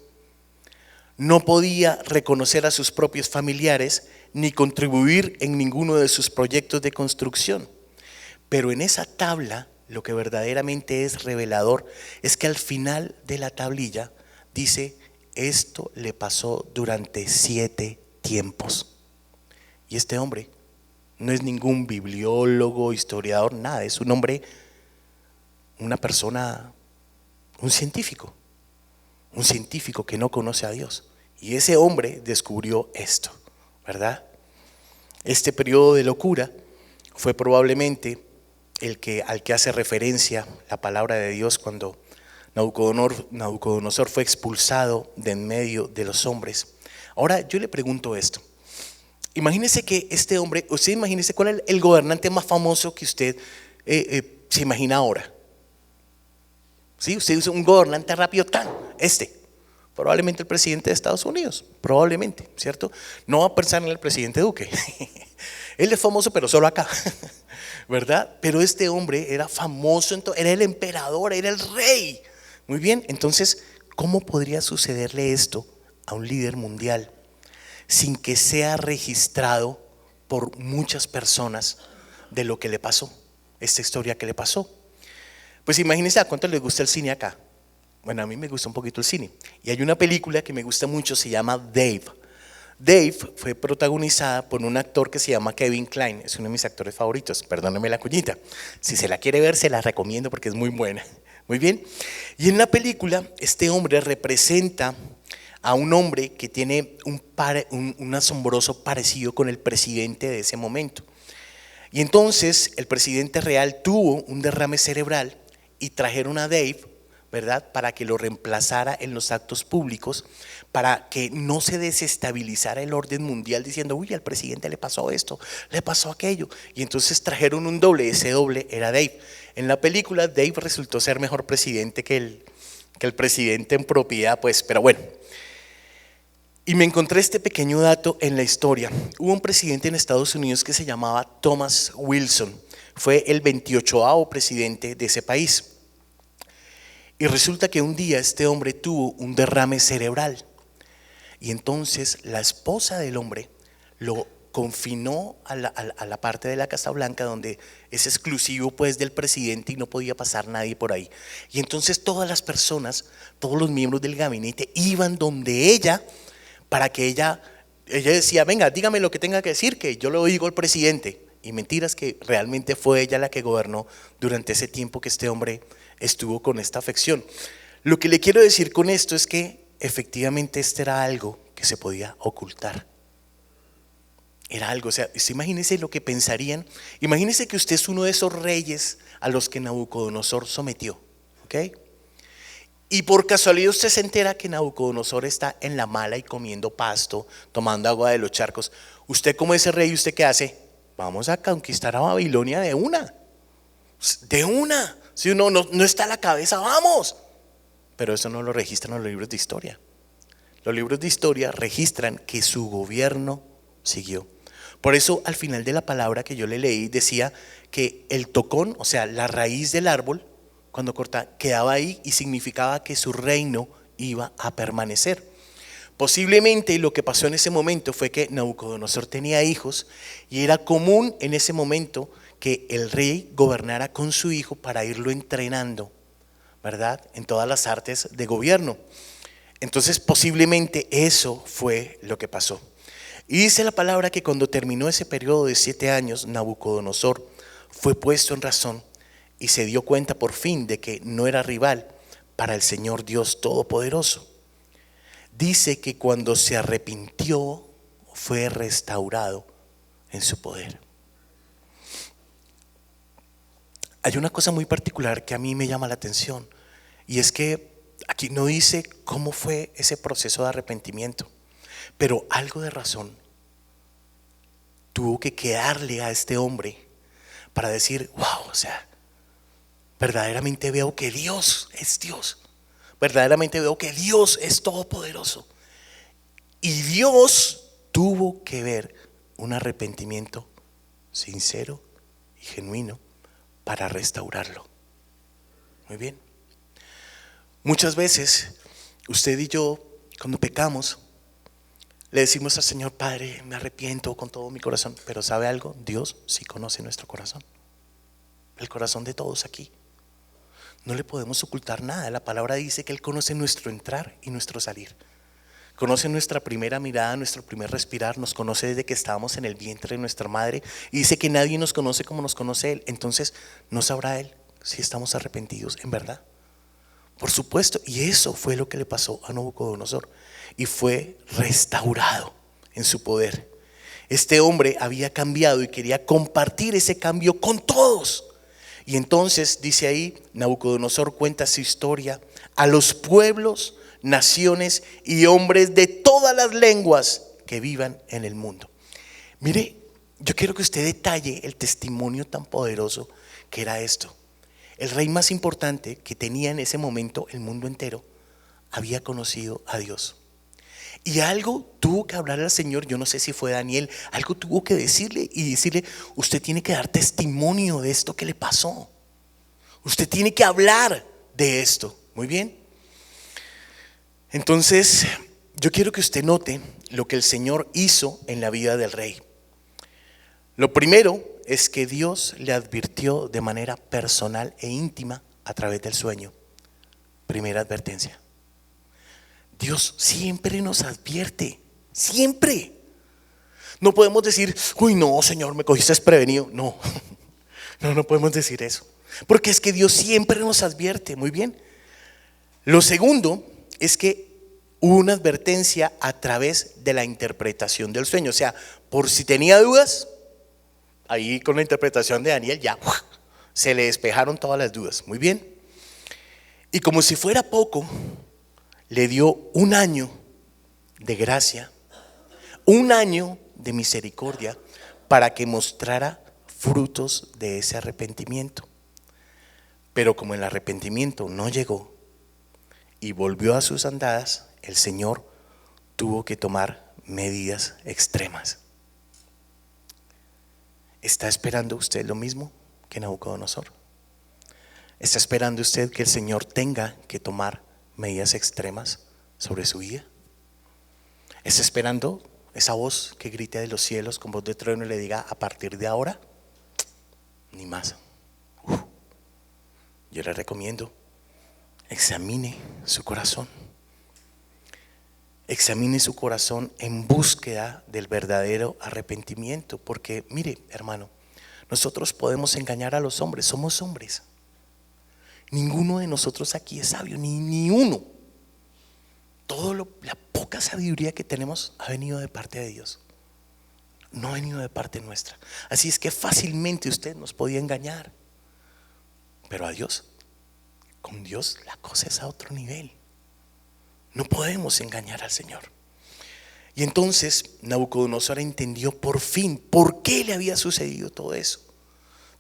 A: No podía reconocer a sus propios familiares ni contribuir en ninguno de sus proyectos de construcción. Pero en esa tabla, lo que verdaderamente es revelador es que al final de la tablilla dice: esto le pasó durante 7 tiempos. Y este hombre no es ningún bibliólogo, historiador, nada, es un hombre, una persona, un científico que no conoce a Dios. Y ese hombre descubrió esto, ¿verdad? Este periodo de locura fue probablemente al que hace referencia la palabra de Dios cuando Nabucodonosor fue expulsado de en medio de los hombres. Ahora yo le pregunto esto. Imagínese que este hombre, usted imagínese cuál es el gobernante más famoso que usted se imagina ahora. ¿Sí? Usted dice un gobernante rápido, probablemente el presidente de Estados Unidos, probablemente, ¿cierto? No va a pensar en el presidente Duque. Él es famoso, pero solo acá, ¿verdad? Pero este hombre era famoso, era el emperador, era el rey. Muy bien, entonces, ¿cómo podría sucederle esto a un líder mundial sin que sea registrado por muchas personas de lo que le pasó, esta historia que le pasó? Pues imagínense a cuánto les gusta el cine acá. Bueno, a mí me gusta un poquito el cine. Y hay una película que me gusta mucho, se llama Dave. Dave fue protagonizada por un actor que se llama Kevin Kline. Es uno de mis actores favoritos, perdóneme la cuñita. Si se la quiere ver, se la recomiendo porque es muy buena. Muy bien. Y en la película, este hombre representa a un hombre que tiene un asombroso parecido con el presidente de ese momento. Y entonces el presidente real tuvo un derrame cerebral y trajeron a Dave, ¿verdad?, para que lo reemplazara en los actos públicos, para que no se desestabilizara el orden mundial diciendo: uy, al presidente le pasó esto, le pasó aquello. Y entonces trajeron un doble, ese doble era Dave. En la película Dave resultó ser mejor presidente que el presidente en propiedad, pues, pero bueno. Y me encontré este pequeño dato en la historia. Hubo un presidente en Estados Unidos que se llamaba Thomas Wilson. Fue el 28º presidente de ese país. Y resulta que un día este hombre tuvo un derrame cerebral. Y entonces la esposa del hombre lo confinó a la parte de la Casa Blanca, donde es exclusivo pues del presidente y no podía pasar nadie por ahí. Y entonces todas las personas, todos los miembros del gabinete iban donde ella, para que ella decía: venga, dígame lo que tenga que decir, que yo lo digo al presidente. Y mentiras, que realmente fue ella la que gobernó durante ese tiempo que este hombre estuvo con esta afección. Lo que le quiero decir con esto es que efectivamente este era algo que se podía ocultar. Era algo, o sea, imagínese lo que pensarían. Imagínese que usted es uno de esos reyes a los que Nabucodonosor sometió, ¿ok? Y por casualidad usted se entera que Nabucodonosor está en la mala y comiendo pasto, tomando agua de los charcos. Usted, como ese rey, ¿usted qué hace? Vamos a conquistar a Babilonia de una. Si uno no está a la cabeza, vamos. Pero eso no lo registran los libros de historia. Los libros de historia registran que su gobierno siguió. Por eso al final de la palabra que yo le leí decía que el tocón, o sea, la raíz del árbol, cuando corta, quedaba ahí y significaba que su reino iba a permanecer. Posiblemente lo que pasó en ese momento fue que Nabucodonosor tenía hijos y era común en ese momento que el rey gobernara con su hijo para irlo entrenando, ¿verdad?, en todas las artes de gobierno. Entonces posiblemente eso fue lo que pasó. Y dice la palabra que cuando terminó ese periodo de 7 años, Nabucodonosor fue puesto en razón y se dio cuenta por fin de que no era rival para el Señor Dios Todopoderoso. Dice que cuando se arrepintió fue restaurado en su poder. Hay una cosa muy particular que a mí me llama la atención, y es que aquí no dice cómo fue ese proceso de arrepentimiento, pero algo de razón tuvo que quedarle a este hombre para decir: wow, o sea, verdaderamente veo que Dios es Dios, verdaderamente veo que Dios es todopoderoso. Y Dios tuvo que ver un arrepentimiento sincero y genuino para restaurarlo. Muy bien. Muchas veces usted y yo, cuando pecamos, le decimos al Señor: Padre, me arrepiento con todo mi corazón. Pero ¿sabe algo? Dios sí conoce nuestro corazón, el corazón de todos aquí. No le podemos ocultar nada. La palabra dice que Él conoce nuestro entrar y nuestro salir. Conoce nuestra primera mirada, nuestro primer respirar. Nos conoce desde que estábamos en el vientre de nuestra madre. Y dice que nadie nos conoce como nos conoce Él. Entonces, ¿no sabrá Él si estamos arrepentidos en verdad? Por supuesto. Y eso fue lo que le pasó a Nabucodonosor. Y fue restaurado en su poder. Este hombre había cambiado y quería compartir ese cambio con todos. Y entonces dice ahí, Nabucodonosor cuenta su historia a los pueblos, naciones y hombres de todas las lenguas que vivan en el mundo. Mire, yo quiero que usted detalle el testimonio tan poderoso que era esto. El rey más importante que tenía en ese momento el mundo entero había conocido a Dios. Y algo tuvo que hablar al Señor, yo no sé si fue Daniel, algo tuvo que decirle y decirle: usted tiene que dar testimonio de esto que le pasó. Usted tiene que hablar de esto. Muy bien. Entonces, yo quiero que usted note lo que el Señor hizo en la vida del rey. Lo primero es que Dios le advirtió de manera personal e íntima a través del sueño. Primera advertencia. Dios siempre nos advierte, siempre. No podemos decir: uy, no, Señor, me cogiste desprevenido. No, no podemos decir eso, porque es que Dios siempre nos advierte. Muy bien. Lo segundo es que hubo una advertencia a través de la interpretación del sueño. O sea, por si tenía dudas, ahí con la interpretación de Daniel ya se le despejaron todas las dudas. Muy bien. Y como si fuera poco, le dio un año de gracia, un año de misericordia, para que mostrara frutos de ese arrepentimiento. Pero como el arrepentimiento no llegó y volvió a sus andadas, el Señor tuvo que tomar medidas extremas. ¿Está esperando usted lo mismo que Nabucodonosor? ¿Está esperando usted que el Señor tenga que tomar medidas extremas sobre su vida? ¿Está esperando esa voz que grite de los cielos con voz de trueno y le diga: a partir de ahora, ni más? Yo le recomiendo: examine su corazón. Examine su corazón en búsqueda del verdadero arrepentimiento. Porque mire, hermano, nosotros podemos engañar a los hombres, somos hombres. Ninguno de nosotros aquí es sabio, ni uno. La poca sabiduría que tenemos ha venido de parte de Dios, no ha venido de parte nuestra. Así es que fácilmente usted nos podía engañar. Pero a Dios, con Dios la cosa es a otro nivel. No podemos engañar al Señor. Y entonces Nabucodonosor entendió por fin por qué le había sucedido todo eso.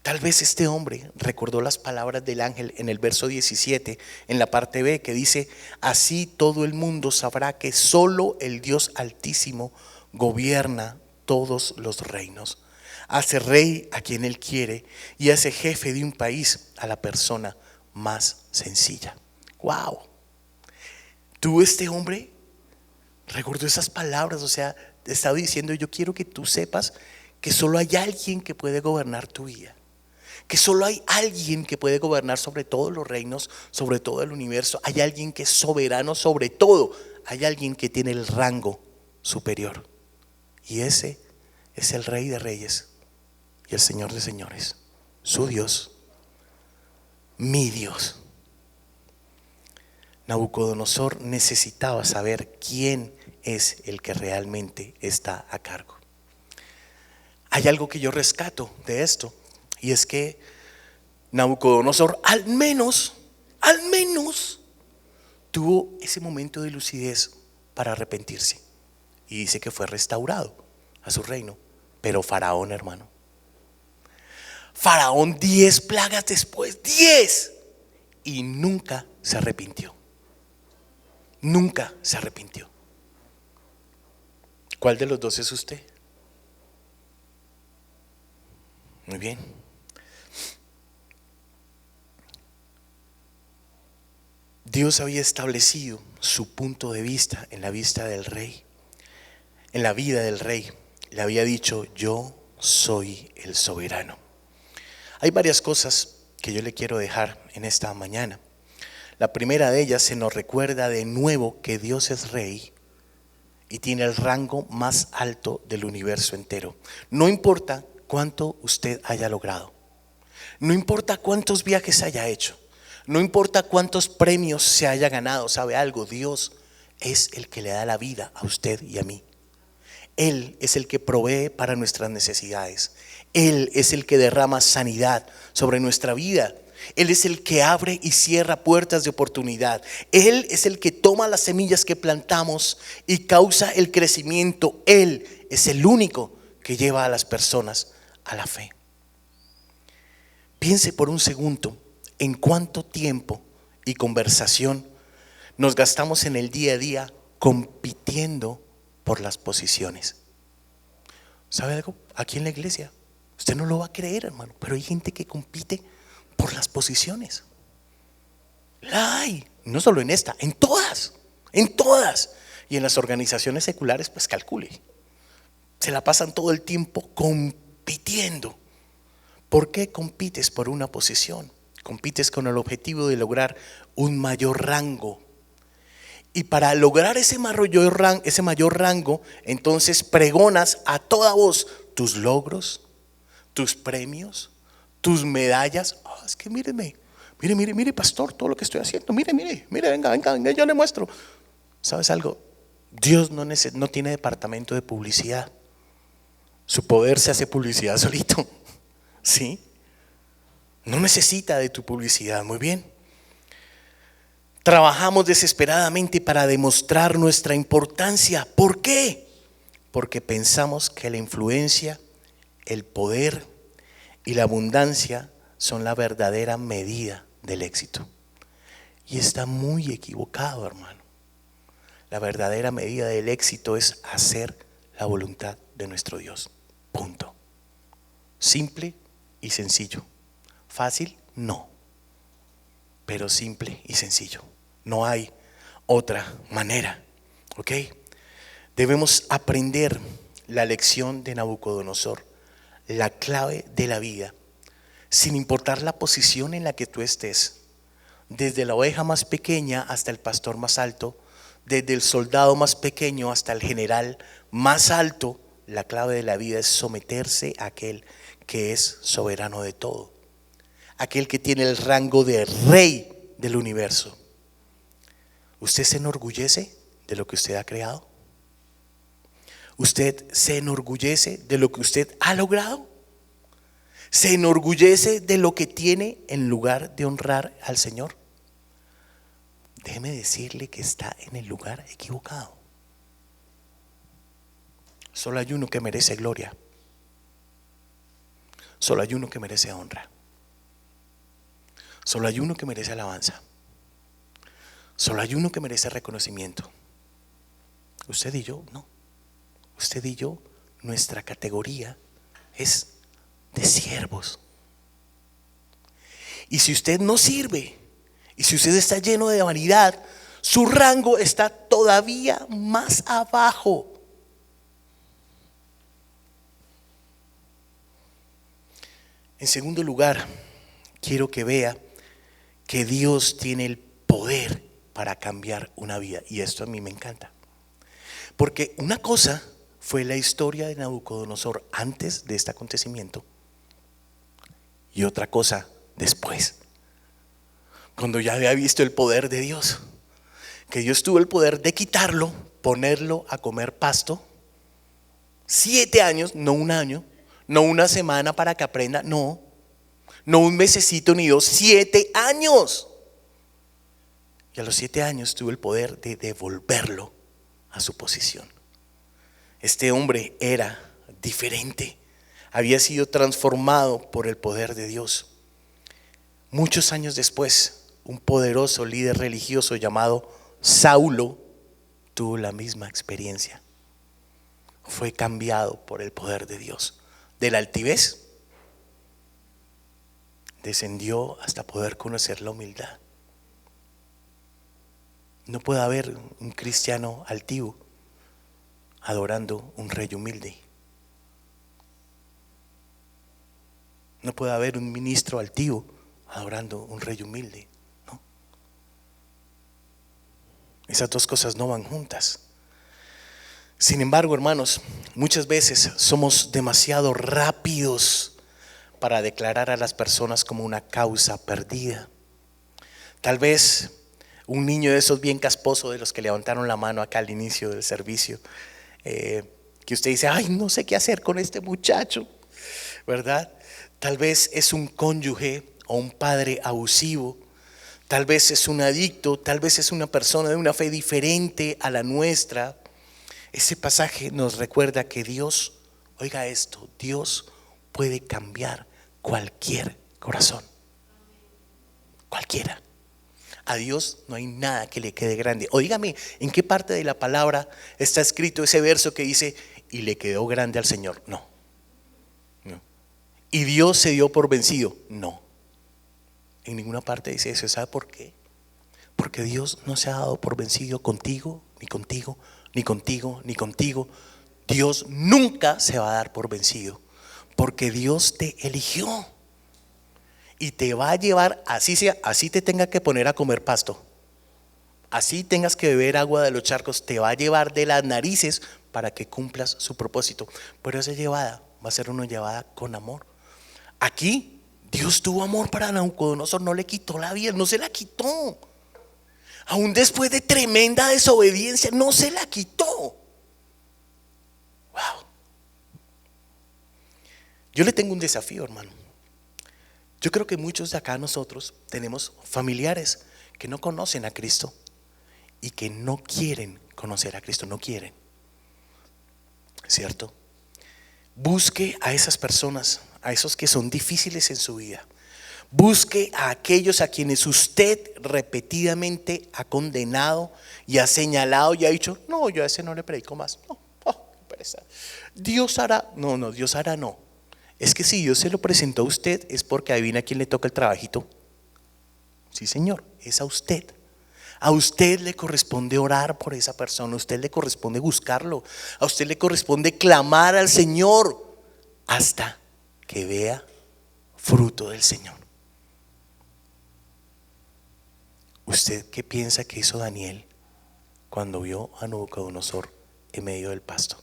A: Tal vez este hombre recordó las palabras del ángel en el verso 17, en la parte B, que dice: así todo el mundo sabrá que solo el Dios Altísimo gobierna todos los reinos. Hace rey a quien Él quiere y hace jefe de un país a la persona más sencilla. ¡Wow! Tú, este hombre, recordó esas palabras. O sea, te estaba diciendo: yo quiero que tú sepas que solo hay alguien que puede gobernar tu vida, que solo hay alguien que puede gobernar sobre todos los reinos, sobre todo el universo. Hay alguien que es soberano sobre todo. Hay alguien que tiene el rango superior, y ese es el Rey de Reyes y el Señor de Señores, su Dios, mi Dios. Nabucodonosor necesitaba saber quién es el que realmente está a cargo. Hay algo que yo rescato de esto, y es que Nabucodonosor al menos tuvo ese momento de lucidez para arrepentirse, y dice que fue restaurado a su reino. Pero Faraón, hermano, Faraón 10 plagas después, 10, y nunca se arrepintió. Nunca se arrepintió. ¿Cuál de los dos es usted? Muy bien. Dios había establecido su punto de vista en la vista del rey, en la vida del rey. Le había dicho: yo soy el soberano. Hay varias cosas que yo le quiero dejar en esta mañana. La primera de ellas, se nos recuerda de nuevo que Dios es rey y tiene el rango más alto del universo entero. No importa cuánto usted haya logrado, no importa cuántos viajes haya hecho, no importa cuántos premios se haya ganado. ¿Sabe algo? Dios es el que le da la vida a usted y a mí. Él es el que provee para nuestras necesidades. Él es el que derrama sanidad sobre nuestra vida. Él es el que abre y cierra puertas de oportunidad. Él es el que toma las semillas que plantamos y causa el crecimiento. Él es el único que lleva a las personas a la fe. Piense por un segundo en cuánto tiempo y conversación nos gastamos en el día a día compitiendo por las posiciones. ¿Sabe algo? Aquí en la iglesia, usted no lo va a creer, hermano, pero hay gente que compite por las posiciones. La hay, no solo en esta, en todas, en todas. Y en las organizaciones seculares, pues calcule, se la pasan todo el tiempo compitiendo. ¿Por qué compites por una posición? Compites con el objetivo de lograr un mayor rango. Y para lograr ese mayor rango, entonces pregonas a toda voz tus logros, tus premios, tus medallas. Oh, es que míreme, mire, pastor, todo lo que estoy haciendo. Mire, venga, yo le muestro. ¿Sabes algo? Dios no tiene departamento de publicidad. Su poder se hace publicidad solito. ¿Sí? No necesita de tu publicidad. Muy bien. Trabajamos desesperadamente para demostrar nuestra importancia. ¿Por qué? Porque pensamos que la influencia, el poder y la abundancia son la verdadera medida del éxito. Y está muy equivocado, hermano. La verdadera medida del éxito es hacer la voluntad de nuestro Dios. Punto. Simple y sencillo. Fácil, no. Pero simple y sencillo. No hay otra manera. ¿Ok? Debemos aprender la lección de Nabucodonosor, la clave de la vida, sin importar la posición en la que tú estés, desde la oveja más pequeña hasta el pastor más alto, desde el soldado más pequeño hasta el general más alto. La clave de la vida es someterse a aquel que es soberano de todo, aquel que tiene el rango de rey del universo. ¿Usted se enorgullece de lo que usted ha creado? ¿Usted se enorgullece de lo que usted ha logrado? ¿Se enorgullece de lo que tiene en lugar de honrar al Señor? Déjeme decirle que está en el lugar equivocado. Solo hay uno que merece gloria. Solo hay uno que merece honra. Solo hay uno que merece alabanza. Solo hay uno que merece reconocimiento. Usted y yo, no. Usted y yo, nuestra categoría es de siervos. Y si usted no sirve, y si usted está lleno de vanidad, su rango está todavía más abajo. En segundo lugar, quiero que vea que Dios tiene el poder para cambiar una vida. Y esto a mí me encanta. Porque una cosa fue la historia de Nabucodonosor antes de este acontecimiento, y otra cosa después, cuando ya había visto el poder de Dios, que Dios tuvo el poder de quitarlo, ponerlo a comer pasto 7 años, no un año, no una semana para que aprenda, no un mesecito ni 2, 7 años. Y a los 7 años tuvo el poder de devolverlo a su posición. Este hombre era diferente, había sido transformado por el poder de Dios. Muchos años después, un poderoso líder religioso llamado Saulo tuvo la misma experiencia. fue cambiado por el poder de Dios. De la altivez descendió hasta poder conocer la humildad. No puede haber un cristiano altivo adorando un rey humilde. No puede haber un ministro altivo adorando un rey humilde. No. Esas dos cosas no van juntas. Sin embargo, hermanos, muchas veces somos demasiado rápidos para declarar a las personas como una causa perdida. Tal vez un niño de esos bien casposo, de los que levantaron la mano acá al inicio del servicio, que usted dice, ay, no sé qué hacer con este muchacho, ¿verdad? Tal vez es un cónyuge o un padre abusivo, tal vez es un adicto, tal vez es una persona de una fe diferente a la nuestra. Ese pasaje nos recuerda que Dios, oiga esto, Dios puede cambiar cualquier corazón, cualquiera. A Dios no hay nada que le quede grande. Oígame, ¿en qué parte de la palabra está escrito ese verso que dice, y le quedó grande al Señor? No. ¿Y Dios se dio por vencido? No. En ninguna parte dice eso. ¿Sabe por qué? Porque Dios no se ha dado por vencido contigo, ni contigo, ni contigo, ni contigo. Dios nunca se va a dar por vencido, porque Dios te eligió y te va a llevar, así sea, así te tenga que poner a comer pasto, así tengas que beber agua de los charcos, te va a llevar de las narices para que cumplas su propósito. Pero esa llevada va a ser una llevada con amor. Aquí Dios tuvo amor para Nabucodonosor, no le quitó la vida, no se la quitó. Aún después de tremenda desobediencia, no se la quitó. Wow. Yo le tengo un desafío, hermano. Yo creo que muchos de acá nosotros tenemos familiares que no conocen a Cristo y que no quieren conocer a Cristo, no quieren, ¿cierto? Busque a esas personas, a esos que son difíciles en su vida. Busque a aquellos a quienes usted repetidamente ha condenado y ha señalado y ha dicho, no, yo a ese no le predico más. No, Dios hará, no, Dios hará no. Es que si Dios se lo presentó a usted es porque adivina a quién le toca el trabajito. Sí, señor, es a usted. A usted le corresponde orar por esa persona, a usted le corresponde buscarlo, a usted le corresponde clamar al Señor hasta que vea fruto del Señor. ¿Usted qué piensa que hizo Daniel cuando vio a Nabucodonosor en medio del pasto?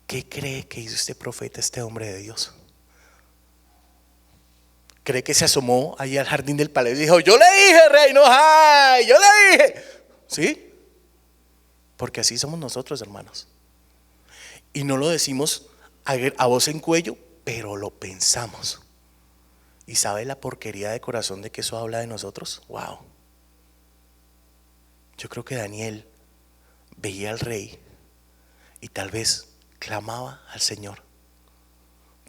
A: ¿Qué cree que hizo este profeta, este hombre de Dios? ¿Cree que se asomó ahí al jardín del palacio y dijo, yo le dije, rey, no hay, yo le dije? ¿Sí? Porque así somos nosotros, hermanos. Y no lo decimos a voz en cuello, pero lo pensamos. ¿Y sabe la porquería de corazón de que eso habla de nosotros? Wow. Yo creo que Daniel veía al rey y tal vez clamaba al Señor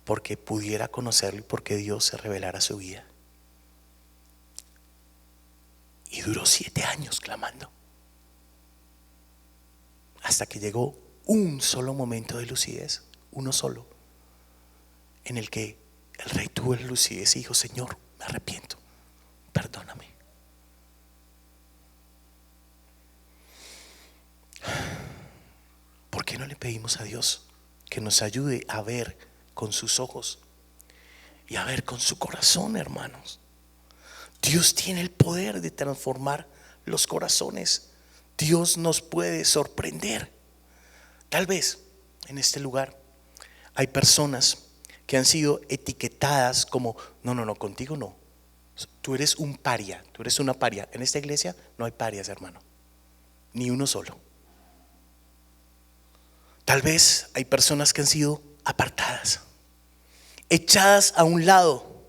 A: porque pudiera conocerlo y porque Dios se revelara a su vida. Y duró 7 años clamando, hasta que llegó un solo momento de lucidez, uno solo, en el que el rey tuvo la lucidez y dijo, Señor, me arrepiento, perdóname. ¿Por qué no le pedimos a Dios que nos ayude a ver con sus ojos y a ver con su corazón, hermanos? Dios tiene el poder de transformar los corazones. Dios nos puede sorprender. Tal vez en este lugar hay personas que han sido etiquetadas como no, contigo no. Tú eres un paria, tú eres una paria. En esta iglesia no hay parias, hermano, ni uno solo. Tal vez hay personas que han sido apartadas, echadas a un lado.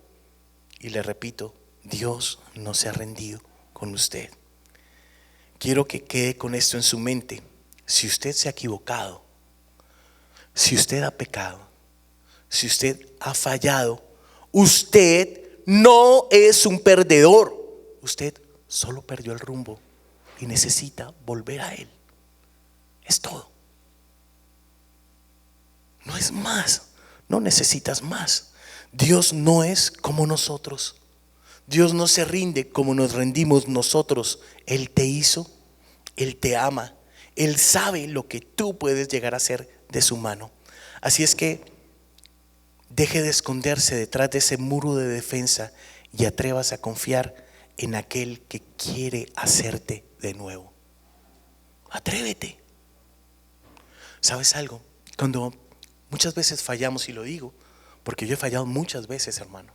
A: Y le repito, Dios no se ha rendido con usted. Quiero que quede con esto en su mente. Si usted se ha equivocado, si usted ha pecado, si usted ha fallado, usted no es un perdedor. Usted solo perdió el rumbo y necesita volver a Él. Es todo. No es más, no necesitas más. Dios no es como nosotros. Dios no se rinde como nos rendimos nosotros. Él te hizo, Él te ama, Él sabe lo que tú puedes llegar a ser de su mano. Así es que deje de esconderse detrás de ese muro de defensa y atrévase a confiar en aquel que quiere hacerte de nuevo. Atrévete. ¿Sabes algo? Cuando muchas veces fallamos, y lo digo porque yo he fallado muchas veces, hermano,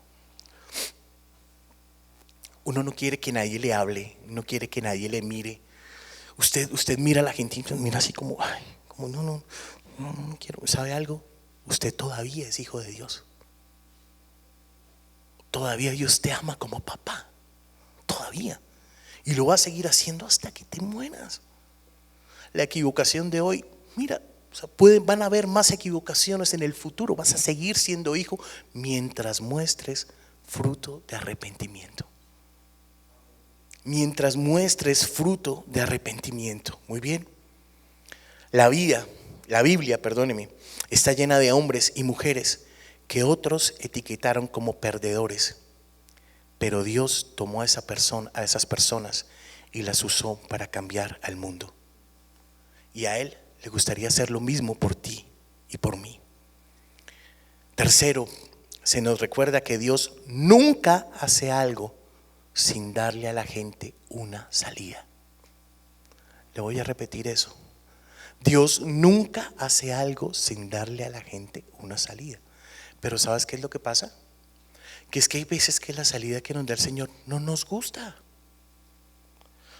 A: uno no quiere que nadie le hable, no quiere que nadie le mire. Usted mira a la gente y mira así como, ay, como no quiero. ¿Sabe algo? Usted todavía es hijo de Dios. Todavía Dios te ama como papá. Todavía. Y lo va a seguir haciendo hasta que te mueras. La equivocación de hoy, mira, o sea, van a haber más equivocaciones en el futuro. Vas a seguir siendo hijo mientras muestres fruto de arrepentimiento. Mientras muestres fruto de arrepentimiento. Muy bien. La Biblia, perdóneme, está llena de hombres y mujeres que otros etiquetaron como perdedores. Pero Dios tomó a esas personas y las usó para cambiar al mundo. Y a Él le gustaría hacer lo mismo por ti y por mí. Tercero, se nos recuerda que Dios nunca hace algo sin darle a la gente una salida. Le voy a repetir eso. Dios nunca hace algo sin darle a la gente una salida. Pero ¿sabes qué es lo que pasa? Que es que hay veces que la salida que nos da el Señor no nos gusta.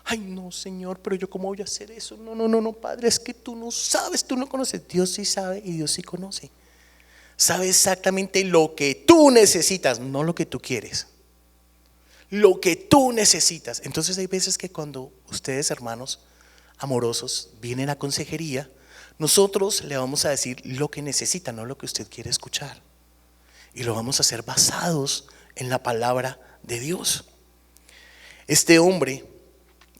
A: Ay, no, Señor, pero yo cómo voy a hacer eso. No, Padre, es que tú no sabes, tú no conoces. Dios sí sabe y Dios sí conoce. Sabe exactamente lo que tú necesitas, no lo que tú quieres. Lo que tú necesitas. Entonces hay veces que cuando ustedes, hermanos amorosos, vienen a consejería, nosotros le vamos a decir lo que necesita, no lo que usted quiere escuchar. Y lo vamos a hacer basados en la palabra de Dios. Este hombre,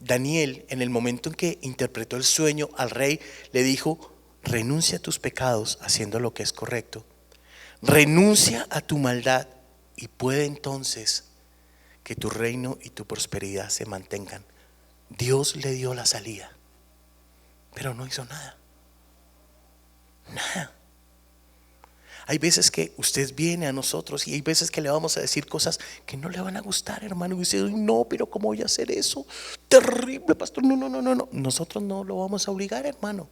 A: Daniel, en el momento en que interpretó el sueño al rey, le dijo: renuncia a tus pecados haciendo lo que es correcto. Renuncia a tu maldad y puede entonces que tu reino y tu prosperidad se mantengan. Dios le dio la salida, pero no hizo nada. Nada. Hay veces que usted viene a nosotros y hay veces que le vamos a decir cosas que no le van a gustar, hermano. Y usted dice: no, pero ¿cómo voy a hacer eso? Terrible, pastor. No. Nosotros no lo vamos a obligar, hermano.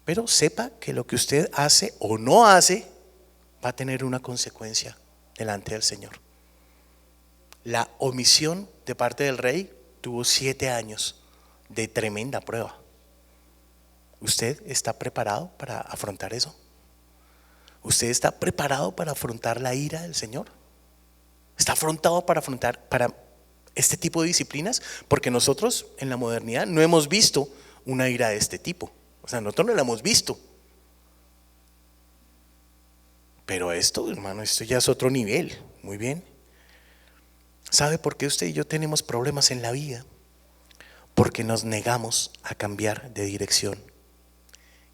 A: Pero sepa que lo que usted hace o no hace va a tener una consecuencia delante del Señor. La omisión de parte del rey tuvo 7 años de tremenda prueba. ¿Usted está preparado para afrontar eso? ¿Usted está preparado para afrontar la ira del Señor? ¿Está afrontado para afrontar este tipo de disciplinas? Porque nosotros en la modernidad no hemos visto una ira de este tipo. O sea, nosotros no la hemos visto. Pero esto, hermano, esto ya es otro nivel. Muy bien. ¿Sabe por qué usted y yo tenemos problemas en la vida? Porque nos negamos a cambiar de dirección.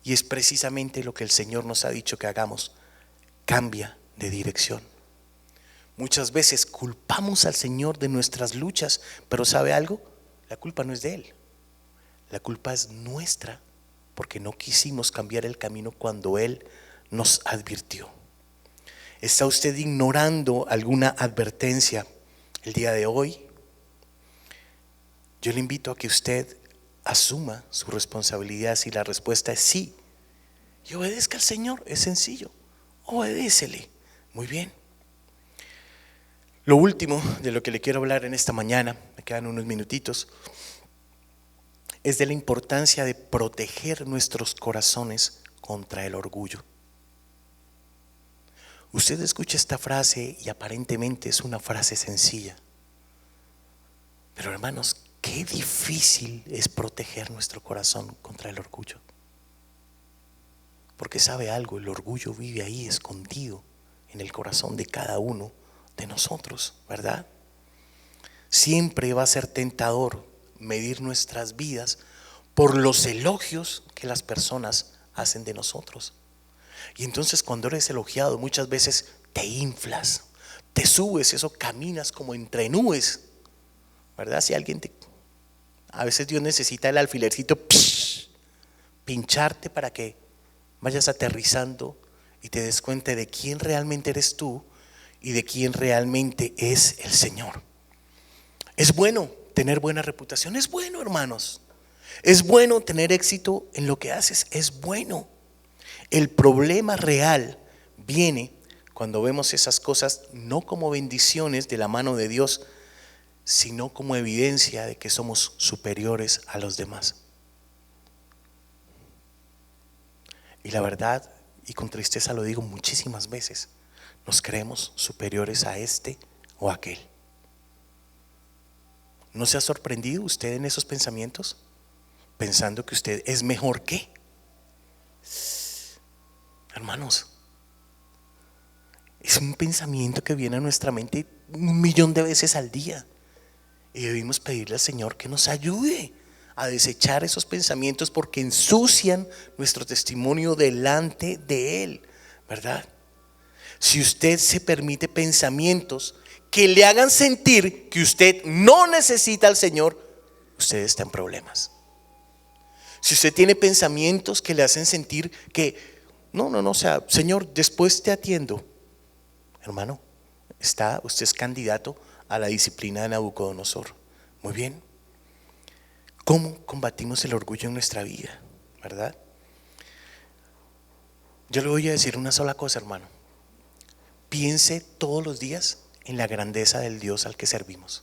A: Y es precisamente lo que el Señor nos ha dicho que hagamos. Cambia de dirección. Muchas veces culpamos al Señor de nuestras luchas, pero ¿sabe algo? La culpa no es de Él. La culpa es nuestra, porque no quisimos cambiar el camino cuando Él nos advirtió. ¿Está usted ignorando alguna advertencia el día de hoy? Yo le invito a que usted asuma su responsabilidad. Si la respuesta es sí, y obedezca al Señor, es sencillo, obedécele. Muy bien. Lo último de lo que le quiero hablar en esta mañana, me quedan unos minutitos, es de la importancia de proteger nuestros corazones contra el orgullo. Usted escucha esta frase y aparentemente es una frase sencilla, pero hermanos, qué difícil es proteger nuestro corazón contra el orgullo. Porque sabe algo, el orgullo vive ahí escondido en el corazón de cada uno de nosotros, ¿verdad? Siempre va a ser tentador medir nuestras vidas por los elogios que las personas hacen de nosotros. Y entonces cuando eres elogiado muchas veces te inflas, te subes, eso caminas como entre nubes, ¿verdad? Si alguien te... A veces Dios necesita el alfilercito, pincharte para que vayas aterrizando y te des cuenta de quién realmente eres tú y de quién realmente es el Señor. Es bueno tener buena reputación, es bueno, hermanos. Es bueno tener éxito en lo que haces, es bueno. El problema real viene cuando vemos esas cosas no como bendiciones de la mano de Dios, sino como evidencia de que somos superiores a los demás. Y la verdad, y con tristeza lo digo muchísimas veces, nos creemos superiores a este o a aquel. ¿No se ha sorprendido usted en esos pensamientos? Pensando que usted es mejor que. Hermanos, es un pensamiento que viene a nuestra mente 1.000.000 de veces al día. Y debemos pedirle al Señor que nos ayude a desechar esos pensamientos porque ensucian nuestro testimonio delante de Él, ¿verdad? Si usted se permite pensamientos que le hagan sentir que usted no necesita al Señor, usted está en problemas. Si usted tiene pensamientos que le hacen sentir que no, o sea, Señor, después te atiendo, hermano, usted es candidato a la disciplina de Nabucodonosor. Muy bien. ¿Cómo combatimos el orgullo en nuestra vida? ¿Verdad? Yo le voy a decir una sola cosa, hermano. Piense todos los días en la grandeza del Dios al que servimos.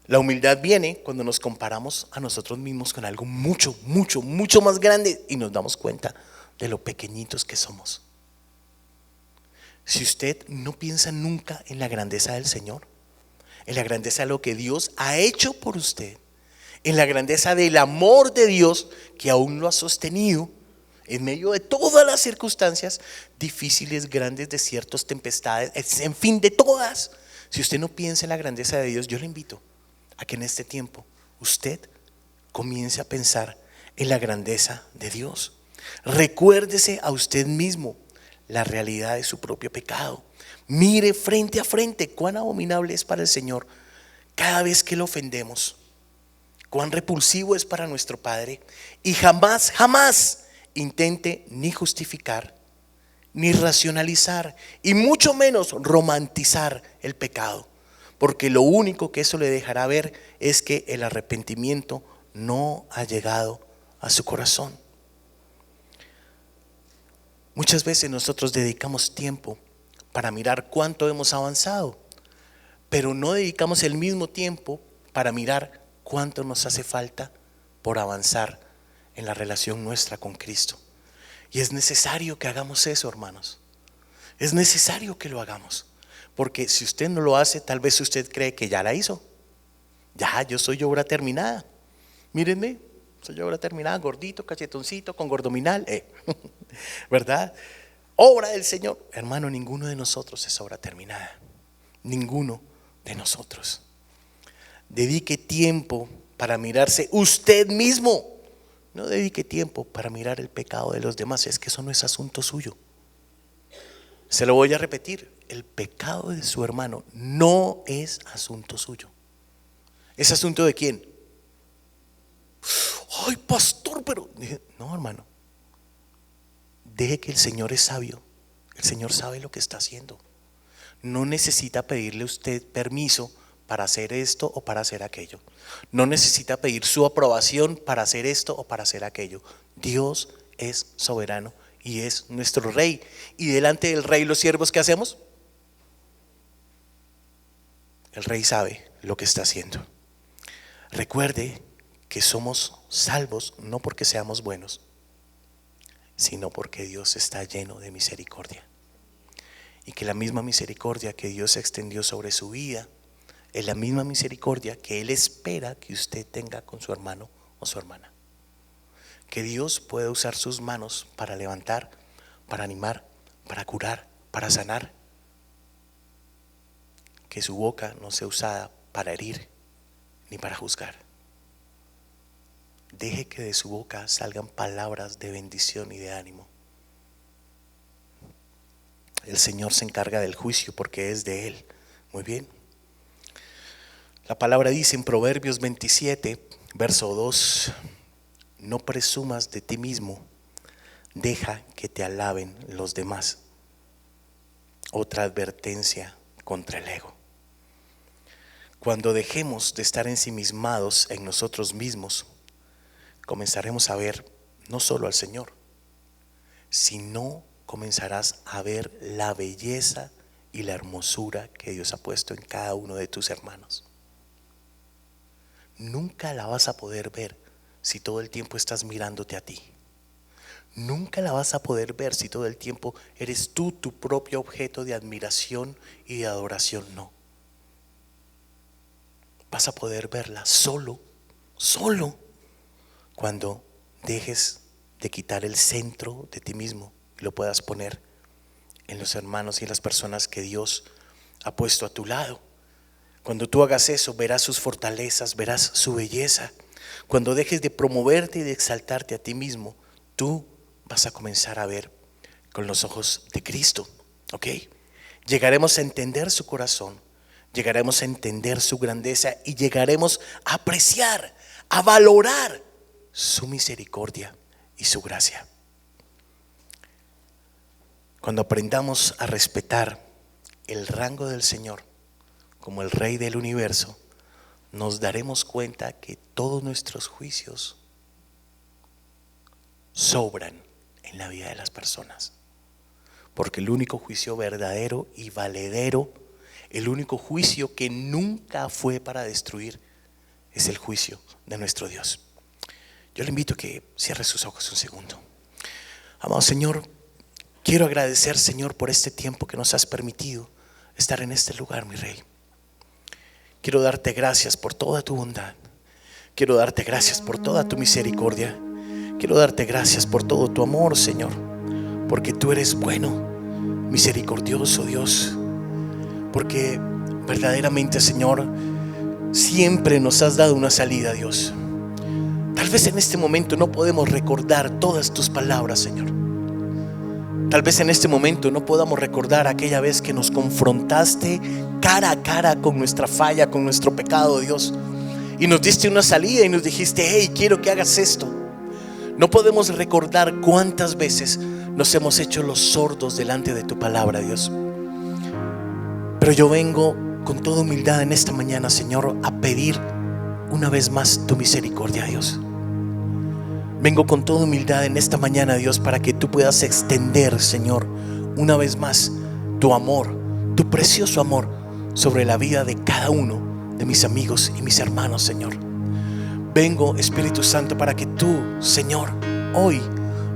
A: La humildad viene cuando nos comparamos a nosotros mismos con algo mucho, mucho, mucho más grande y nos damos cuenta de lo pequeñitos que somos. Si usted no piensa nunca en la grandeza del Señor, en la grandeza de lo que Dios ha hecho por usted, en la grandeza del amor de Dios que aún lo ha sostenido en medio de todas las circunstancias difíciles, grandes, desiertos, tempestades, en fin, de todas. Si usted no piensa en la grandeza de Dios, yo le invito a que en este tiempo usted comience a pensar en la grandeza de Dios. Recuérdese a usted mismo la realidad de su propio pecado. Mire frente a frente cuán abominable es para el Señor cada vez que lo ofendemos, cuán repulsivo es para nuestro Padre, y jamás, jamás intente ni justificar, ni racionalizar, y mucho menos romantizar el pecado, porque lo único que eso le dejará ver es que el arrepentimiento no ha llegado a su corazón. Muchas veces nosotros dedicamos tiempo para mirar cuánto hemos avanzado, pero no dedicamos el mismo tiempo para mirar cuánto nos hace falta por avanzar en la relación nuestra con Cristo. Y es necesario que hagamos eso, hermanos. Es necesario que lo hagamos, porque si usted no lo hace, tal vez usted cree que ya la hizo. Ya, yo soy obra terminada. Mírenme, soy obra terminada, gordito, cachetoncito, con gordominal, ¿verdad? Obra del Señor. Hermano, ninguno de nosotros es obra terminada. Ninguno de nosotros. Dedique tiempo para mirarse usted mismo. No dedique tiempo para mirar el pecado de los demás. Es que eso no es asunto suyo. Se lo voy a repetir. El pecado de su hermano no es asunto suyo. ¿Es asunto de quién? Ay, pastor, pero... No, hermano. Deje que el Señor es sabio. El Señor sabe lo que está haciendo. No necesita pedirle a usted permiso para hacer esto o para hacer aquello. No necesita pedir su aprobación para hacer esto o para hacer aquello. Dios es soberano y es nuestro rey. Y delante del rey, los siervos, ¿qué hacemos? El rey sabe lo que está haciendo. Recuerde que somos salvos no porque seamos buenos, sino porque Dios está lleno de misericordia. Y que la misma misericordia que Dios extendió sobre su vida es la misma misericordia que Él espera que usted tenga con su hermano o su hermana. Que Dios pueda usar sus manos para levantar, para animar, para curar, para sanar. Que su boca no sea usada para herir ni para juzgar. Deje que de su boca salgan palabras de bendición y de ánimo. El Señor se encarga del juicio porque es de Él. Muy bien. La palabra dice en Proverbios 27, verso 2: no presumas de ti mismo, deja que te alaben los demás. Otra advertencia contra el ego. Cuando dejemos de estar ensimismados en nosotros mismos, comenzaremos a ver no solo al Señor, sino comenzarás a ver la belleza y la hermosura que Dios ha puesto en cada uno de tus hermanos. Nunca la vas a poder ver si todo el tiempo estás mirándote a ti. Nunca la vas a poder ver si todo el tiempo eres tú tu propio objeto de admiración y de adoración. No. Vas a poder verla solo cuando dejes de quitar el centro de ti mismo y lo puedas poner en los hermanos y en las personas que Dios ha puesto a tu lado. Cuando tú hagas eso, verás sus fortalezas, verás su belleza. Cuando dejes de promoverte y de exaltarte a ti mismo, tú vas a comenzar a ver con los ojos de Cristo. ¿Ok? Llegaremos a entender su corazón, llegaremos a entender su grandeza y llegaremos a apreciar, a valorar su misericordia y su gracia. Cuando aprendamos a respetar el rango del Señor como el Rey del universo, nos daremos cuenta que todos nuestros juicios sobran en la vida de las personas, porque el único juicio verdadero y valedero, el único juicio que nunca fue para destruir, es el juicio de nuestro Dios. Yo le invito a que cierre sus ojos un segundo. Amado Señor, quiero agradecer, Señor, por este tiempo que nos has permitido estar en este lugar, mi Rey. Quiero darte gracias por toda tu bondad. Quiero darte gracias por toda tu misericordia. Quiero darte gracias por todo tu amor, Señor, porque tú eres bueno, misericordioso Dios, porque verdaderamente, Señor, siempre nos has dado una salida, Dios. Tal vez en este momento no podemos recordar todas tus palabras, Señor. Tal vez en este momento no podamos recordar aquella vez que nos confrontaste cara a cara con nuestra falla, con nuestro pecado, Dios, y nos diste una salida y nos dijiste: hey, quiero que hagas esto. No podemos recordar cuántas veces nos hemos hecho los sordos delante de tu palabra, Dios. Pero yo vengo con toda humildad en esta mañana, Señor, a pedir una vez más tu misericordia, Dios. Vengo con toda humildad en esta mañana, Dios, para que tú puedas extender, Señor, una vez más tu amor, tu precioso amor sobre la vida de cada uno de mis amigos y mis hermanos, Señor. Vengo, Espíritu Santo, para que tú, Señor, hoy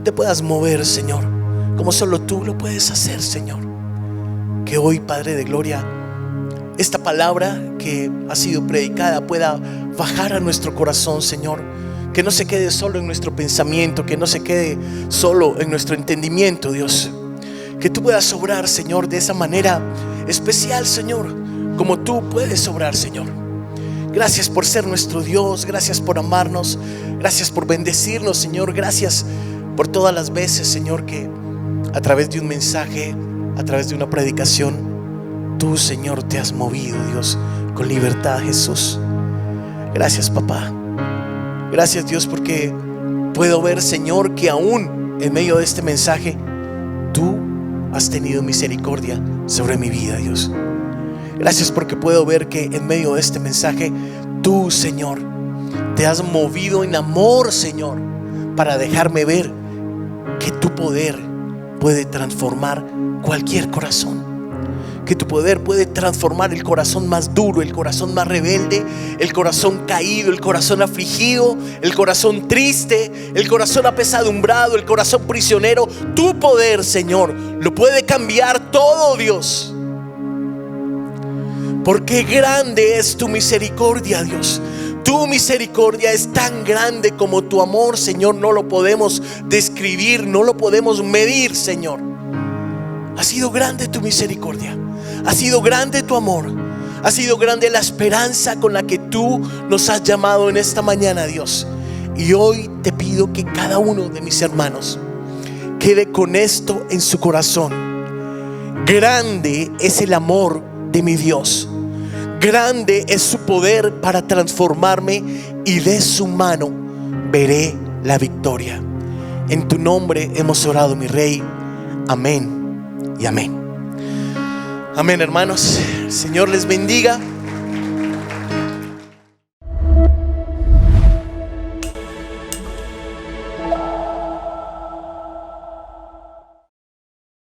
A: te puedas mover, Señor, como solo tú lo puedes hacer, Señor. Que hoy, Padre de Gloria, esta palabra que ha sido predicada pueda bajar a nuestro corazón, Señor. Que no se quede solo en nuestro pensamiento, que no se quede solo en nuestro entendimiento, Dios. Que tú puedas obrar, Señor, de esa manera especial, Señor, como tú puedes obrar, Señor. Gracias por ser nuestro Dios, gracias por amarnos, gracias por bendecirnos, Señor. Gracias por todas las veces, Señor, que a través de un mensaje, a través de una predicación, tú, Señor, te has movido, Dios, con libertad, Jesús. Gracias, papá. Gracias, Dios, porque puedo ver, Señor, que aún en medio de este mensaje tú has tenido misericordia sobre mi vida, Dios. Gracias porque puedo ver que en medio de este mensaje tú, Señor, te has movido en amor, Señor, para dejarme ver que tu poder puede transformar cualquier corazón. Que tu poder puede transformar el corazón más duro, el corazón más rebelde, el corazón caído, el corazón afligido, el corazón triste, el corazón apesadumbrado, el corazón prisionero. Tu poder, Señor, lo puede cambiar todo, Dios. Porque grande es tu misericordia, Dios. Tu misericordia es tan grande como tu amor, Señor. No lo podemos describir, no lo podemos medir, Señor. Ha sido grande tu misericordia, ha sido grande tu amor, ha sido grande la esperanza con la que tú nos has llamado en esta mañana, Dios. Y hoy te pido que cada uno de mis hermanos quede con esto en su corazón. Grande es el amor de mi Dios. Grande es su poder para transformarme y de su mano veré la victoria. En tu nombre hemos orado, mi Rey. Amén y amén. Amén, hermanos. El Señor les bendiga.